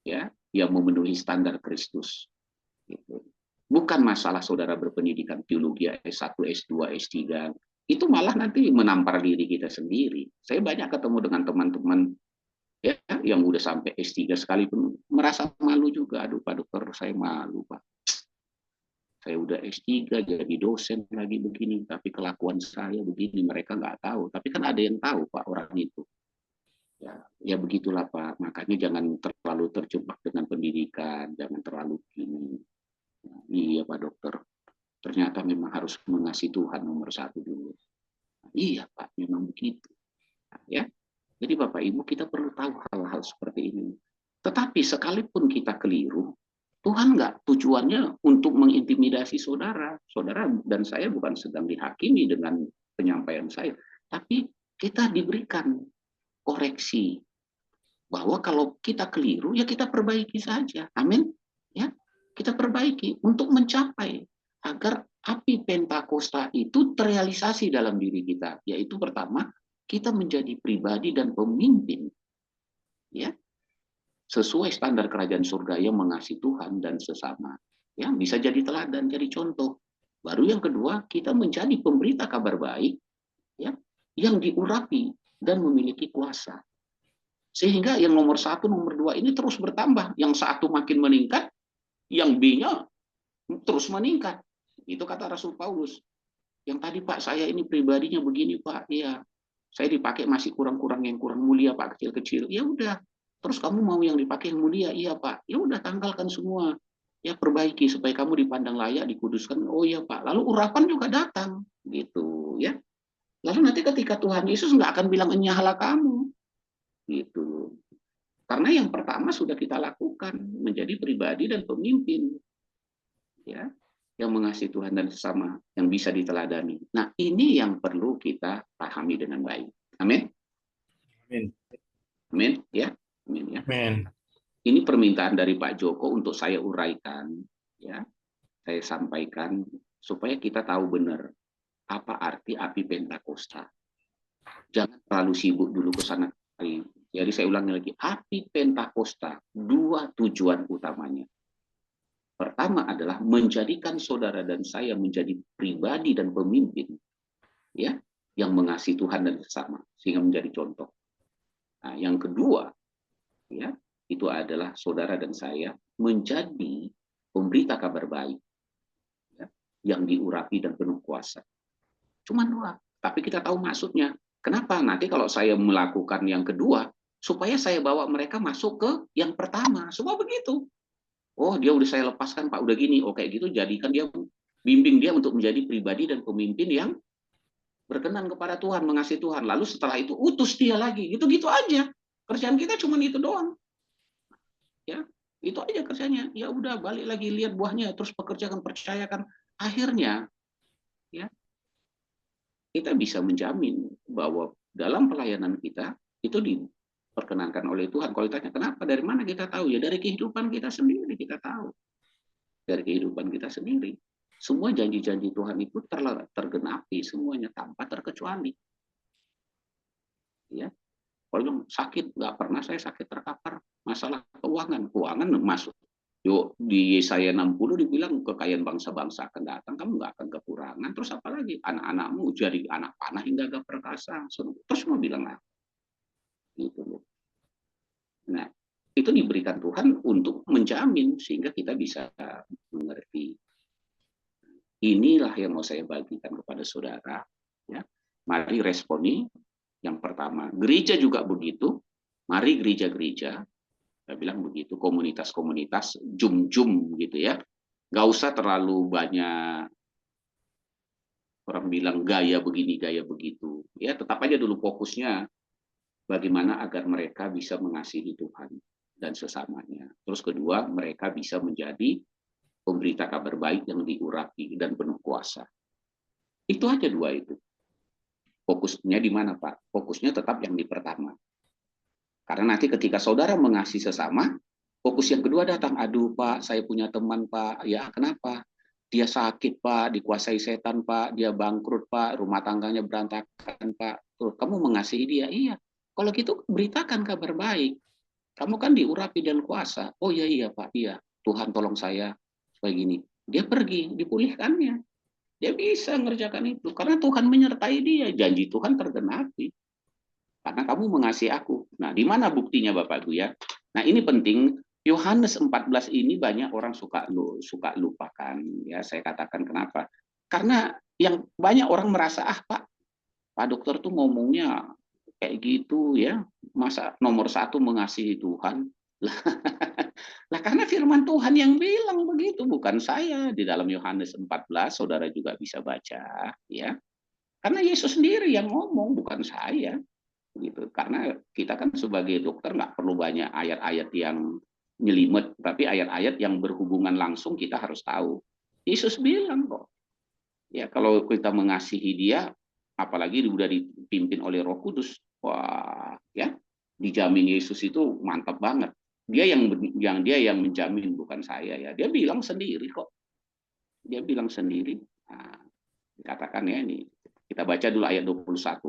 ya yang memenuhi standar Kristus. Gitu. Bukan masalah saudara berpendidikan teologi S1, S2, S3. Itu malah nanti menampar diri kita sendiri. Saya banyak ketemu dengan teman-teman ya, yang udah sampai S3 sekalipun merasa malu juga. Aduh Pak Dokter, saya malu Pak. Saya udah S3 jadi dosen lagi begini, tapi kelakuan saya begini, mereka nggak tahu. Tapi kan ada yang tahu Pak orang itu. Ya begitulah Pak. Makanya jangan terlalu terjebak dengan pendidikan, jangan terlalu gini. Iya Pak Dokter, ternyata memang harus mengasihi Tuhan nomor 1 dulu. Iya Pak, memang begitu. Nah, ya. Jadi Bapak Ibu, kita perlu tahu hal-hal seperti ini. Tetapi sekalipun kita keliru, Tuhan nggak tujuannya untuk mengintimidasi saudara. Saudara dan saya bukan sedang dihakimi dengan penyampaian saya, tapi kita diberikan koreksi bahwa kalau kita keliru ya kita perbaiki saja. Amin. Ya, kita perbaiki untuk mencapai agar api Pentakosta itu terrealisasi dalam diri kita, yaitu pertama kita menjadi pribadi dan pemimpin, ya, sesuai standar kerajaan surga yang mengasihi Tuhan dan sesama, ya, bisa jadi teladan, jadi contoh. Baru yang kedua, kita menjadi pemberita kabar baik, ya, yang diurapi dan memiliki kuasa. Sehingga yang nomor satu, nomor dua ini terus bertambah. Yang satu makin meningkat, yang B-nya terus meningkat. Itu kata Rasul Paulus. Yang tadi Pak, saya ini pribadinya begini Pak, iya. Saya dipakai masih kurang-kurang, yang kurang mulia Pak, kecil-kecil. Ya udah. Terus kamu mau yang dipakai yang mulia? Iya Pak. Ya udah, tanggalkan semua. Ya perbaiki supaya kamu dipandang layak, dikuduskan. Oh iya Pak. Lalu urapan juga datang, gitu ya. Lalu nanti ketika Tuhan Yesus nggak akan bilang enyahlah kamu, gitu. Karena yang pertama sudah kita lakukan, menjadi pribadi dan pemimpin, ya, yang mengasihi Tuhan dan sesama, yang bisa diteladani. Nah, ini yang perlu kita pahami dengan baik. Amin. Amin. Amin, ya. Amin, ya. Amin. Ini permintaan dari Pak Joko untuk saya uraikan, ya. Saya sampaikan supaya kita tahu benar apa arti api Pentakosta. Jangan terlalu sibuk dulu ke sana. Jadi saya ulangi lagi, api Pentakosta, dua tujuan utamanya. Pertama adalah menjadikan saudara dan saya menjadi pribadi dan pemimpin, ya, yang mengasihi Tuhan dan sesama, sehingga menjadi contoh. Nah, yang kedua, ya, itu adalah saudara dan saya menjadi pemberita kabar baik, ya, yang diurapi dan penuh kuasa. Cuma dua, tapi kita tahu maksudnya. Kenapa? Nanti kalau saya melakukan yang kedua, supaya saya bawa mereka masuk ke yang pertama. Semua begitu. Oh, dia udah saya lepaskan, Pak, udah gini. Oh, kayak gitu, jadikan dia, bimbing dia untuk menjadi pribadi dan pemimpin yang berkenan kepada Tuhan, mengasihi Tuhan. Lalu setelah itu utus dia lagi. Gitu-gitu aja. Kerjaan kita cuma itu doang. Ya, itu aja kerjanya. Ya udah, balik lagi lihat buahnya, terus pekerjakan, percayakan. Akhirnya, ya, kita bisa menjamin bahwa dalam pelayanan kita itu diperkenankan oleh Tuhan. Kalau ditanya kenapa, dari mana kita tahu? Ya dari kehidupan kita sendiri kita tahu. Dari kehidupan kita sendiri. Semua janji-janji Tuhan itu tergenapi semuanya tanpa terkecuali. Ya, kalau sakit nggak pernah saya sakit terkapar masalah keuangan, keuangan masuk. Yuk di Yesaya 60 dibilang kekayaan bangsa-bangsa akan datang, kamu nggak akan kekurangan. Terus apa lagi? Anak-anakmu jadi anak panah hingga gak perkasa. Terus mau bilang apa? Gitu. Nah, itu diberikan Tuhan untuk menjamin sehingga kita bisa mengerti. Inilah yang mau saya bagikan kepada saudara. Ya. Mari responi. Yang pertama, gereja juga begitu. Mari gereja-gereja, saya bilang begitu, komunitas-komunitas, jum-jum gitu ya. Nggak usah terlalu banyak orang bilang gaya begini, gaya begitu. Ya, tetap aja dulu fokusnya bagaimana agar mereka bisa mengasihi Tuhan dan sesamanya. Terus kedua, mereka bisa menjadi pemberita kabar baik yang diurapi dan penuh kuasa. Itu aja dua itu. Fokusnya di mana, Pak? Fokusnya tetap yang di pertama. Karena nanti ketika saudara mengasihi sesama, fokus yang kedua datang. Aduh, Pak, saya punya teman, Pak. Ya, kenapa? Dia sakit, Pak, dikuasai setan, Pak. Dia bangkrut, Pak. Rumah tangganya berantakan, Pak. Tuh, kamu mengasihi dia? Iya. Kalau gitu, beritakan kabar baik. Kamu kan diurapi dan kuasa. Oh iya, iya, Pak. Iya. Tuhan tolong saya. Supaya gini. Dia pergi, dipulihkannya. Dia bisa mengerjakan itu karena Tuhan menyertai dia. Janji Tuhan tergenapi. Karena kamu mengasihi aku. Nah, di mana buktinya Bapak Ibu ya? Nah, ini penting. Yohanes 14 ini banyak orang suka lupakan. Ya, saya katakan kenapa? Karena yang banyak orang merasa Pak dokter tuh ngomongnya kayak gitu ya. Masa nomor satu mengasihi Tuhan? Lah karena firman Tuhan yang bilang begitu, bukan saya. Di dalam Yohanes 14, saudara juga bisa baca, ya. Karena Yesus sendiri yang ngomong, bukan saya. gitu. Karena kita kan sebagai dokter nggak perlu banyak ayat-ayat yang nyelimet, tapi ayat-ayat yang berhubungan langsung kita harus tahu. Yesus bilang kok, ya kalau kita mengasihi dia, apalagi udah dipimpin oleh Roh Kudus, wah ya dijamin Yesus itu mantap banget. Dia yang menjamin, bukan saya ya. Dia bilang sendiri kok. Dia bilang sendiri. Nah, dikatakan ya ini. Kita baca dulu ayat 21.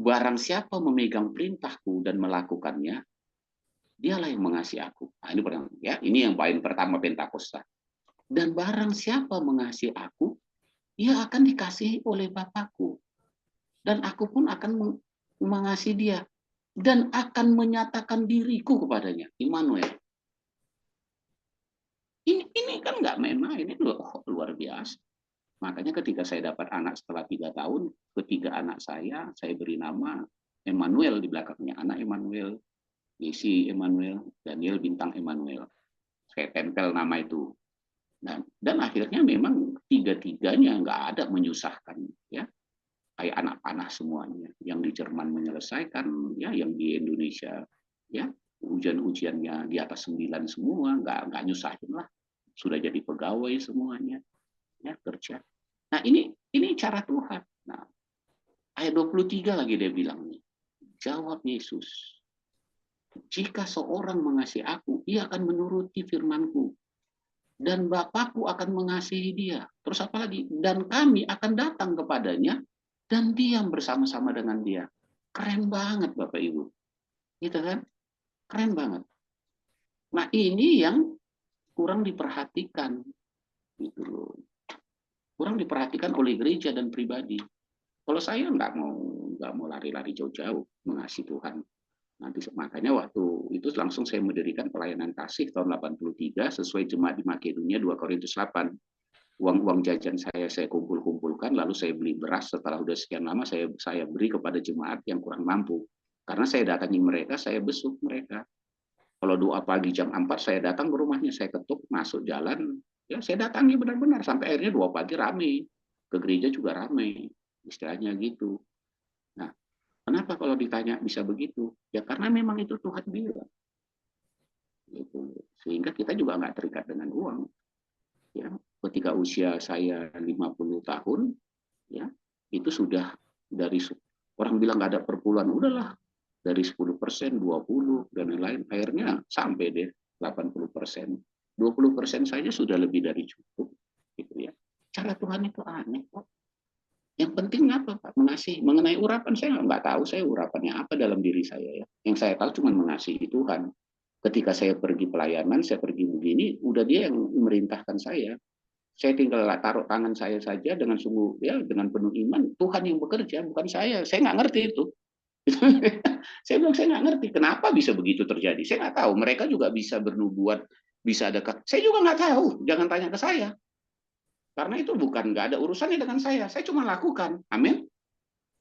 Barang siapa memegang perintahku dan melakukannya, dialah yang mengasihi aku. Nah, ini pertama, ya. Ini yang paling pertama Pentakosta. Dan barang siapa mengasihi aku, ia akan dikasihi oleh Bapakku. Dan aku pun akan mengasihi dia dan akan menyatakan diriku kepadanya. Immanuel. Ini kan nggak main-main, ini luar biasa. Makanya ketika saya dapat anak setelah 3 tahun, ketiga anak saya beri nama Emmanuel di belakangnya. Anak Emmanuel, Yesi Emmanuel, Daniel bintang Emmanuel. Saya tempel nama itu. Dan akhirnya memang tiga-tiganya nggak ada menyusahkan, ya. Kayak anak panah semuanya. Yang di Jerman menyelesaikan, ya, yang di Indonesia, ya, ujian-ujiannya di atas 9 semua, nggak nyusahin lah. Sudah jadi pegawai semuanya, ya, kerja. Nah, ini cara Tuhan. Nah, ayat 23 lagi dia bilang nih. Jawab Yesus, jika seorang mengasihi aku, ia akan menuruti firman-Ku. Dan Bapakku akan mengasihi dia. Terus apa lagi? Dan kami akan datang kepadanya dan diam bersama-sama dengan dia. Keren banget Bapak Ibu. Gitu kan? Keren banget. Nah, ini yang kurang diperhatikan. Gitu loh. Kurang diperhatikan oleh gereja dan pribadi. Kalau saya nggak mau lari-lari jauh-jauh mengasihi Tuhan. Nanti makanya waktu itu langsung saya mendirikan pelayanan kasih tahun 83 sesuai jemaat di Makedonia 2 Korintus 8. Uang jajan saya kumpulkan, lalu saya beli beras. Setelah udah sekian lama saya beri kepada jemaat yang kurang mampu. Karena saya datangi mereka, saya besuk mereka. Kalau doa pagi jam 4 saya datang ke rumahnya, saya ketuk, masuk jalan, ya saya datangi benar-benar sampai akhirnya 2 pagi rame. Ke gereja juga rame. Istilahnya gitu. Nah, kenapa kalau ditanya bisa begitu? Ya karena memang itu Tuhan bilang. Gitu. Sehingga kita juga nggak terikat dengan uang. Ya, ketika usia saya 50 tahun, ya itu sudah dari orang bilang nggak ada perpuluhan, udahlah dari 10%, 20 dan lain-lain, akhirnya sampai deh 80%. 20% saja sudah lebih dari cukup, gitu ya. Cara Tuhan itu aneh kok. Yang penting apa Pak? Mengasihi. Mengenai urapan saya nggak tahu saya urapannya apa dalam diri saya ya. Yang saya tahu cuma mengasihi Tuhan. Ketika saya pergi pelayanan, saya pergi begini, udah dia yang memerintahkan saya. Saya tinggal taruh tangan saya saja dengan sungguh ya dengan penuh iman. Tuhan yang bekerja, bukan saya. Saya nggak ngerti itu. Saya bilang saya nggak ngerti kenapa bisa begitu terjadi. Saya nggak tahu. Mereka juga bisa bernubuat, bisa dekat. Saya juga nggak tahu. Jangan tanya ke saya. Karena itu bukan nggak ada urusannya dengan saya. Saya cuma lakukan. Amin.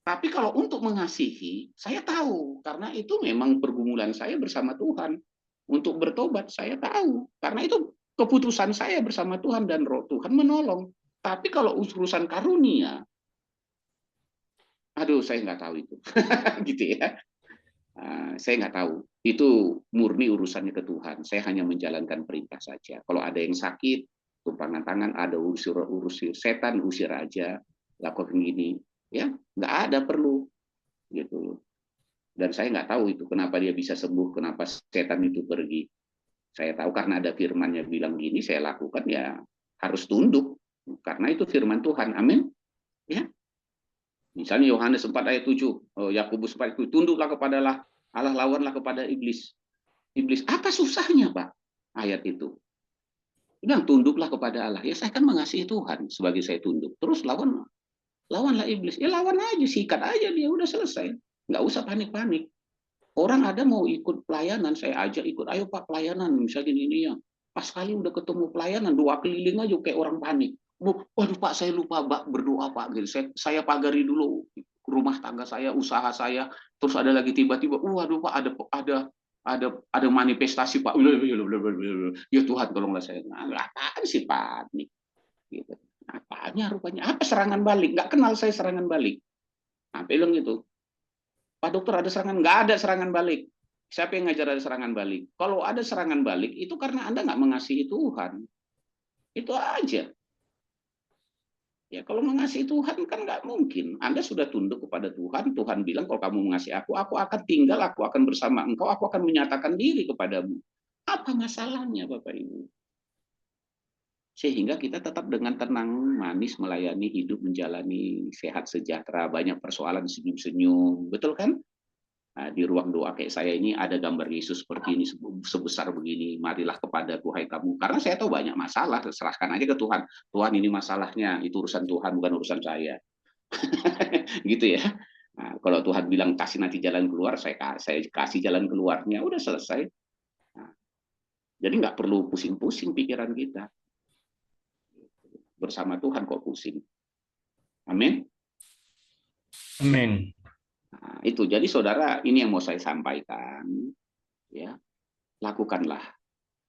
Tapi kalau untuk mengasihi, saya tahu. Karena itu memang pergumulan saya bersama Tuhan. Untuk bertobat, saya tahu. Karena itu keputusan saya bersama Tuhan dan Roh Tuhan menolong. Tapi kalau urusan karunia, aduh saya nggak tahu itu. Gitu ya. Saya nggak tahu. Itu murni urusannya ke Tuhan. Saya hanya menjalankan perintah saja. Kalau ada yang sakit, tumpangan tangan, ada urus setan, usir aja, lakukan gini. Ya, nggak ada perlu. Gitu. Dan saya nggak tahu itu kenapa dia bisa sembuh, kenapa setan itu pergi. Saya tahu karena ada firman-Nya bilang gini, saya lakukan ya harus tunduk. Karena itu firman Tuhan. Amin. Ya. Misalnya Yohanes 4 ayat 7, Yakobus 4 itu, tunduklah kepada Allah, lawanlah kepada iblis. Iblis, apa susahnya, Pak? Ayat itu. Bilang tunduklah kepada Allah. Ya saya kan mengasihi Tuhan sebagai saya tunduk. Terus lawanlah iblis. Ya lawan aja, sikat aja dia, udah selesai. Nggak usah panik-panik. Orang ada mau ikut pelayanan, saya ajak ikut, ayo Pak pelayanan, misalnya ini ya. Pas kali udah ketemu pelayanan, 2 keliling aja kayak orang panik. Waduh Pak, saya lupa berdoa Pak. Gitu. Saya pagari dulu rumah tangga saya, usaha saya. Terus ada lagi tiba-tiba, waduh Pak, ada manifestasi Pak. Ya Tuhan tolonglah saya. Nah, apaan sih panik? Gitu. Apanya rupanya? Apa serangan balik? Nggak kenal saya serangan balik. Nah, bilang gitu. Pak dokter ada serangan? Nggak ada serangan balik. Siapa yang ngajar ada serangan balik? Kalau ada serangan balik, itu karena Anda nggak mengasihi Tuhan. Itu aja. Ya, kalau mengasihi Tuhan kan nggak mungkin. Anda sudah tunduk kepada Tuhan. Tuhan bilang kalau kamu mengasihi aku akan tinggal, aku akan bersama engkau, aku akan menyatakan diri kepadamu. Apa masalahnya, Bapak Ibu? Sehingga kita tetap dengan tenang, manis, melayani hidup, menjalani sehat sejahtera, banyak persoalan senyum-senyum. Betul kan? Nah, di ruang doa kayak saya ini ada gambar Yesus seperti ini, sebesar begini. Marilah kepada Tuhan kamu. Karena saya tahu banyak masalah, serahkan aja ke Tuhan. Tuhan ini masalahnya, itu urusan Tuhan, bukan urusan saya. Gitu ya. Nah, kalau Tuhan bilang kasih nanti jalan keluar, saya kasih jalan keluarnya, udah selesai. Nah, jadi nggak perlu pusing-pusing pikiran kita. Bersama Tuhan kok pusing. Amin. Amin. Nah, itu jadi saudara, ini yang mau saya sampaikan. Ya, lakukanlah,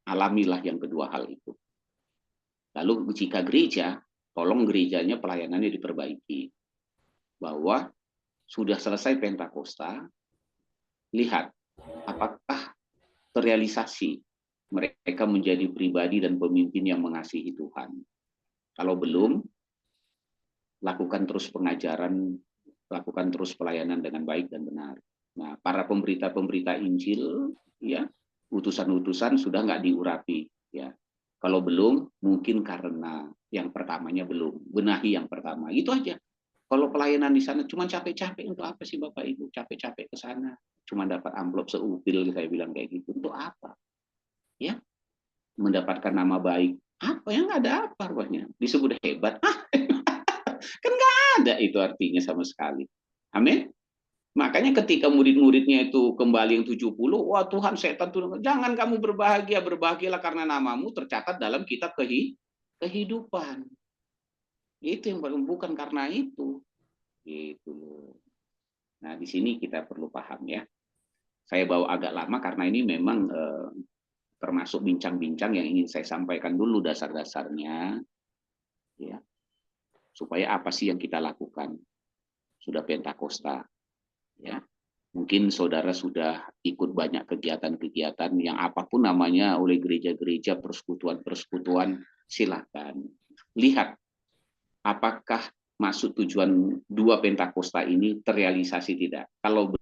alamilah yang kedua hal itu. Lalu jika gereja, tolong gerejanya pelayanannya diperbaiki. Bahwa sudah selesai Pentakosta, lihat apakah terrealisasi mereka menjadi pribadi dan pemimpin yang mengasihi Tuhan. Kalau belum, lakukan terus pengajaran, lakukan terus pelayanan dengan baik dan benar. Nah, para pemberita-pemberita Injil, ya, utusan-utusan sudah nggak diurapi, ya. Kalau belum, mungkin karena yang pertamanya belum. Benahi yang pertama, itu aja. Kalau pelayanan di sana cuma capek-capek, untuk apa sih Bapak Ibu? Capek-capek ke sana, cuma dapat amplop seupil, saya bilang kayak gitu. Untuk apa? Ya, mendapatkan nama baik. Apa yang ada apa rupanya? Disebut hebat. Kan nggak ada itu artinya sama sekali. Amin. Makanya ketika murid-muridnya itu kembali yang 70, wah Tuhan setan tuh, jangan kamu berbahagia, berbahagialah karena namamu tercatat dalam kitab kehidupan. Itu yang bukan karena itu. Gitu loh. Nah, di sini kita perlu paham ya. Saya bawa agak lama karena ini memang termasuk bincang-bincang yang ingin saya sampaikan dulu dasar-dasarnya, ya. Supaya apa sih yang kita lakukan? Sudah Pentakosta, ya. Mungkin saudara sudah ikut banyak kegiatan-kegiatan yang apapun namanya oleh gereja-gereja, persekutuan-persekutuan, silakan. Lihat apakah maksud tujuan dua Pentakosta ini terrealisasi tidak. Kalau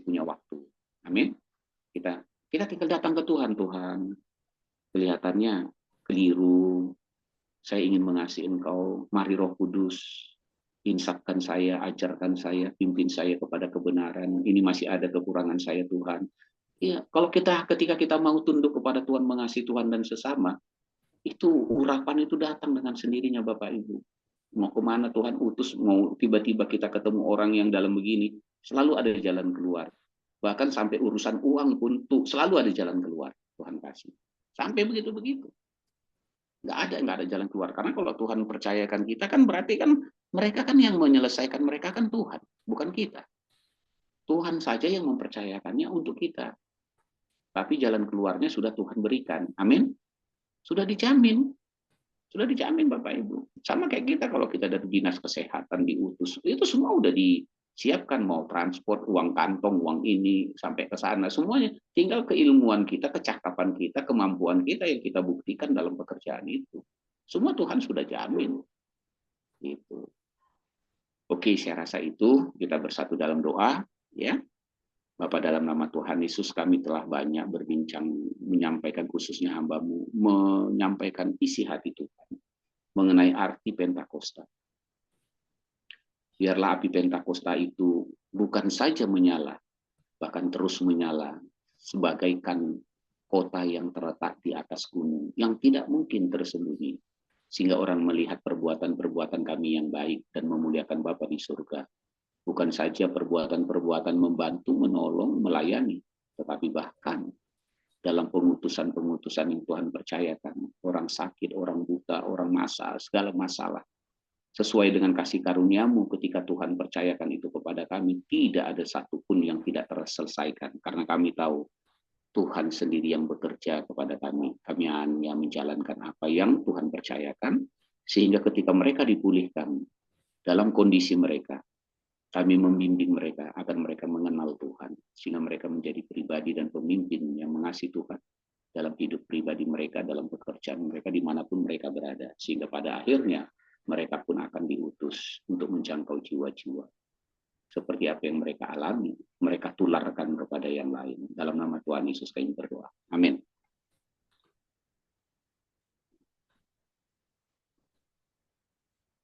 punya waktu. Amin. Kita kita tinggal datang ke Tuhan. Tuhan, kelihatannya keliru. Saya ingin mengasihi Engkau. Mari Roh Kudus, insapkan saya, ajarkan saya, pimpin saya kepada kebenaran. Ini masih ada kekurangan saya, Tuhan. Ya, kalau ketika kita mau tunduk kepada Tuhan, mengasihi Tuhan dan sesama, itu urapan itu datang dengan sendirinya, Bapak Ibu. Mau kemana Tuhan utus, mau tiba-tiba kita ketemu orang yang dalam begini, selalu ada jalan keluar. Bahkan sampai urusan uang pun selalu ada jalan keluar. Tuhan kasih. Sampai begitu-begitu. Nggak ada jalan keluar. Karena kalau Tuhan percayakan kita kan berarti kan mereka kan yang menyelesaikan, mereka kan Tuhan, bukan kita. Tuhan saja yang mempercayakannya untuk kita. Tapi jalan keluarnya sudah Tuhan berikan. Amin. Sudah dijamin. Sudah dijamin Bapak Ibu. Sama kayak kita kalau kita dari dinas kesehatan diutus. Itu semua udah disiapkan. Mau transport, uang kantong, uang ini, sampai ke sana. Semuanya tinggal keilmuan kita, kecakapan kita, kemampuan kita yang kita buktikan dalam pekerjaan itu. Semua Tuhan sudah jamin. Gitu. Oke, saya rasa itu kita bersatu dalam doa. Ya. Bapak, dalam nama Tuhan Yesus kami telah banyak berbincang, menyampaikan khususnya hamba-Mu, menyampaikan isi hati Tuhan mengenai arti Pentakosta. Biarlah api Pentakosta itu bukan saja menyala, bahkan terus menyala sebagaikan kota yang terletak di atas gunung, yang tidak mungkin tersembunyi, sehingga orang melihat perbuatan-perbuatan kami yang baik dan memuliakan Bapa di surga. Bukan saja perbuatan-perbuatan membantu, menolong, melayani, tetapi bahkan dalam pengutusan-pengutusan yang Tuhan percayakan, orang sakit, orang buta, orang masalah, segala masalah, sesuai dengan kasih karuniamu ketika Tuhan percayakan itu kepada kami, tidak ada satupun yang tidak terselesaikan, karena kami tahu Tuhan sendiri yang bekerja kepada kami. Kami hanya menjalankan apa yang Tuhan percayakan, sehingga ketika mereka dipulihkan, dalam kondisi mereka. Kami membimbing mereka agar mereka mengenal Tuhan, sehingga mereka menjadi pribadi dan pemimpin yang mengasihi Tuhan dalam hidup pribadi mereka, dalam pekerjaan mereka, dimanapun mereka berada. Sehingga pada akhirnya mereka pun akan diutus untuk menjangkau jiwa-jiwa. Seperti apa yang mereka alami, mereka tularkan kepada yang lain. Dalam nama Tuhan Yesus kami berdoa. Amin.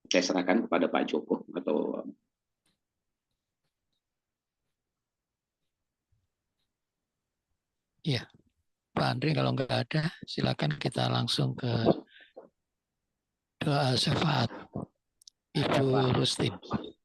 Saya serahkan kepada Pak Joko atau ya, Pak Andri kalau nggak ada, silakan kita langsung ke doa syafaat Ibu Rustin.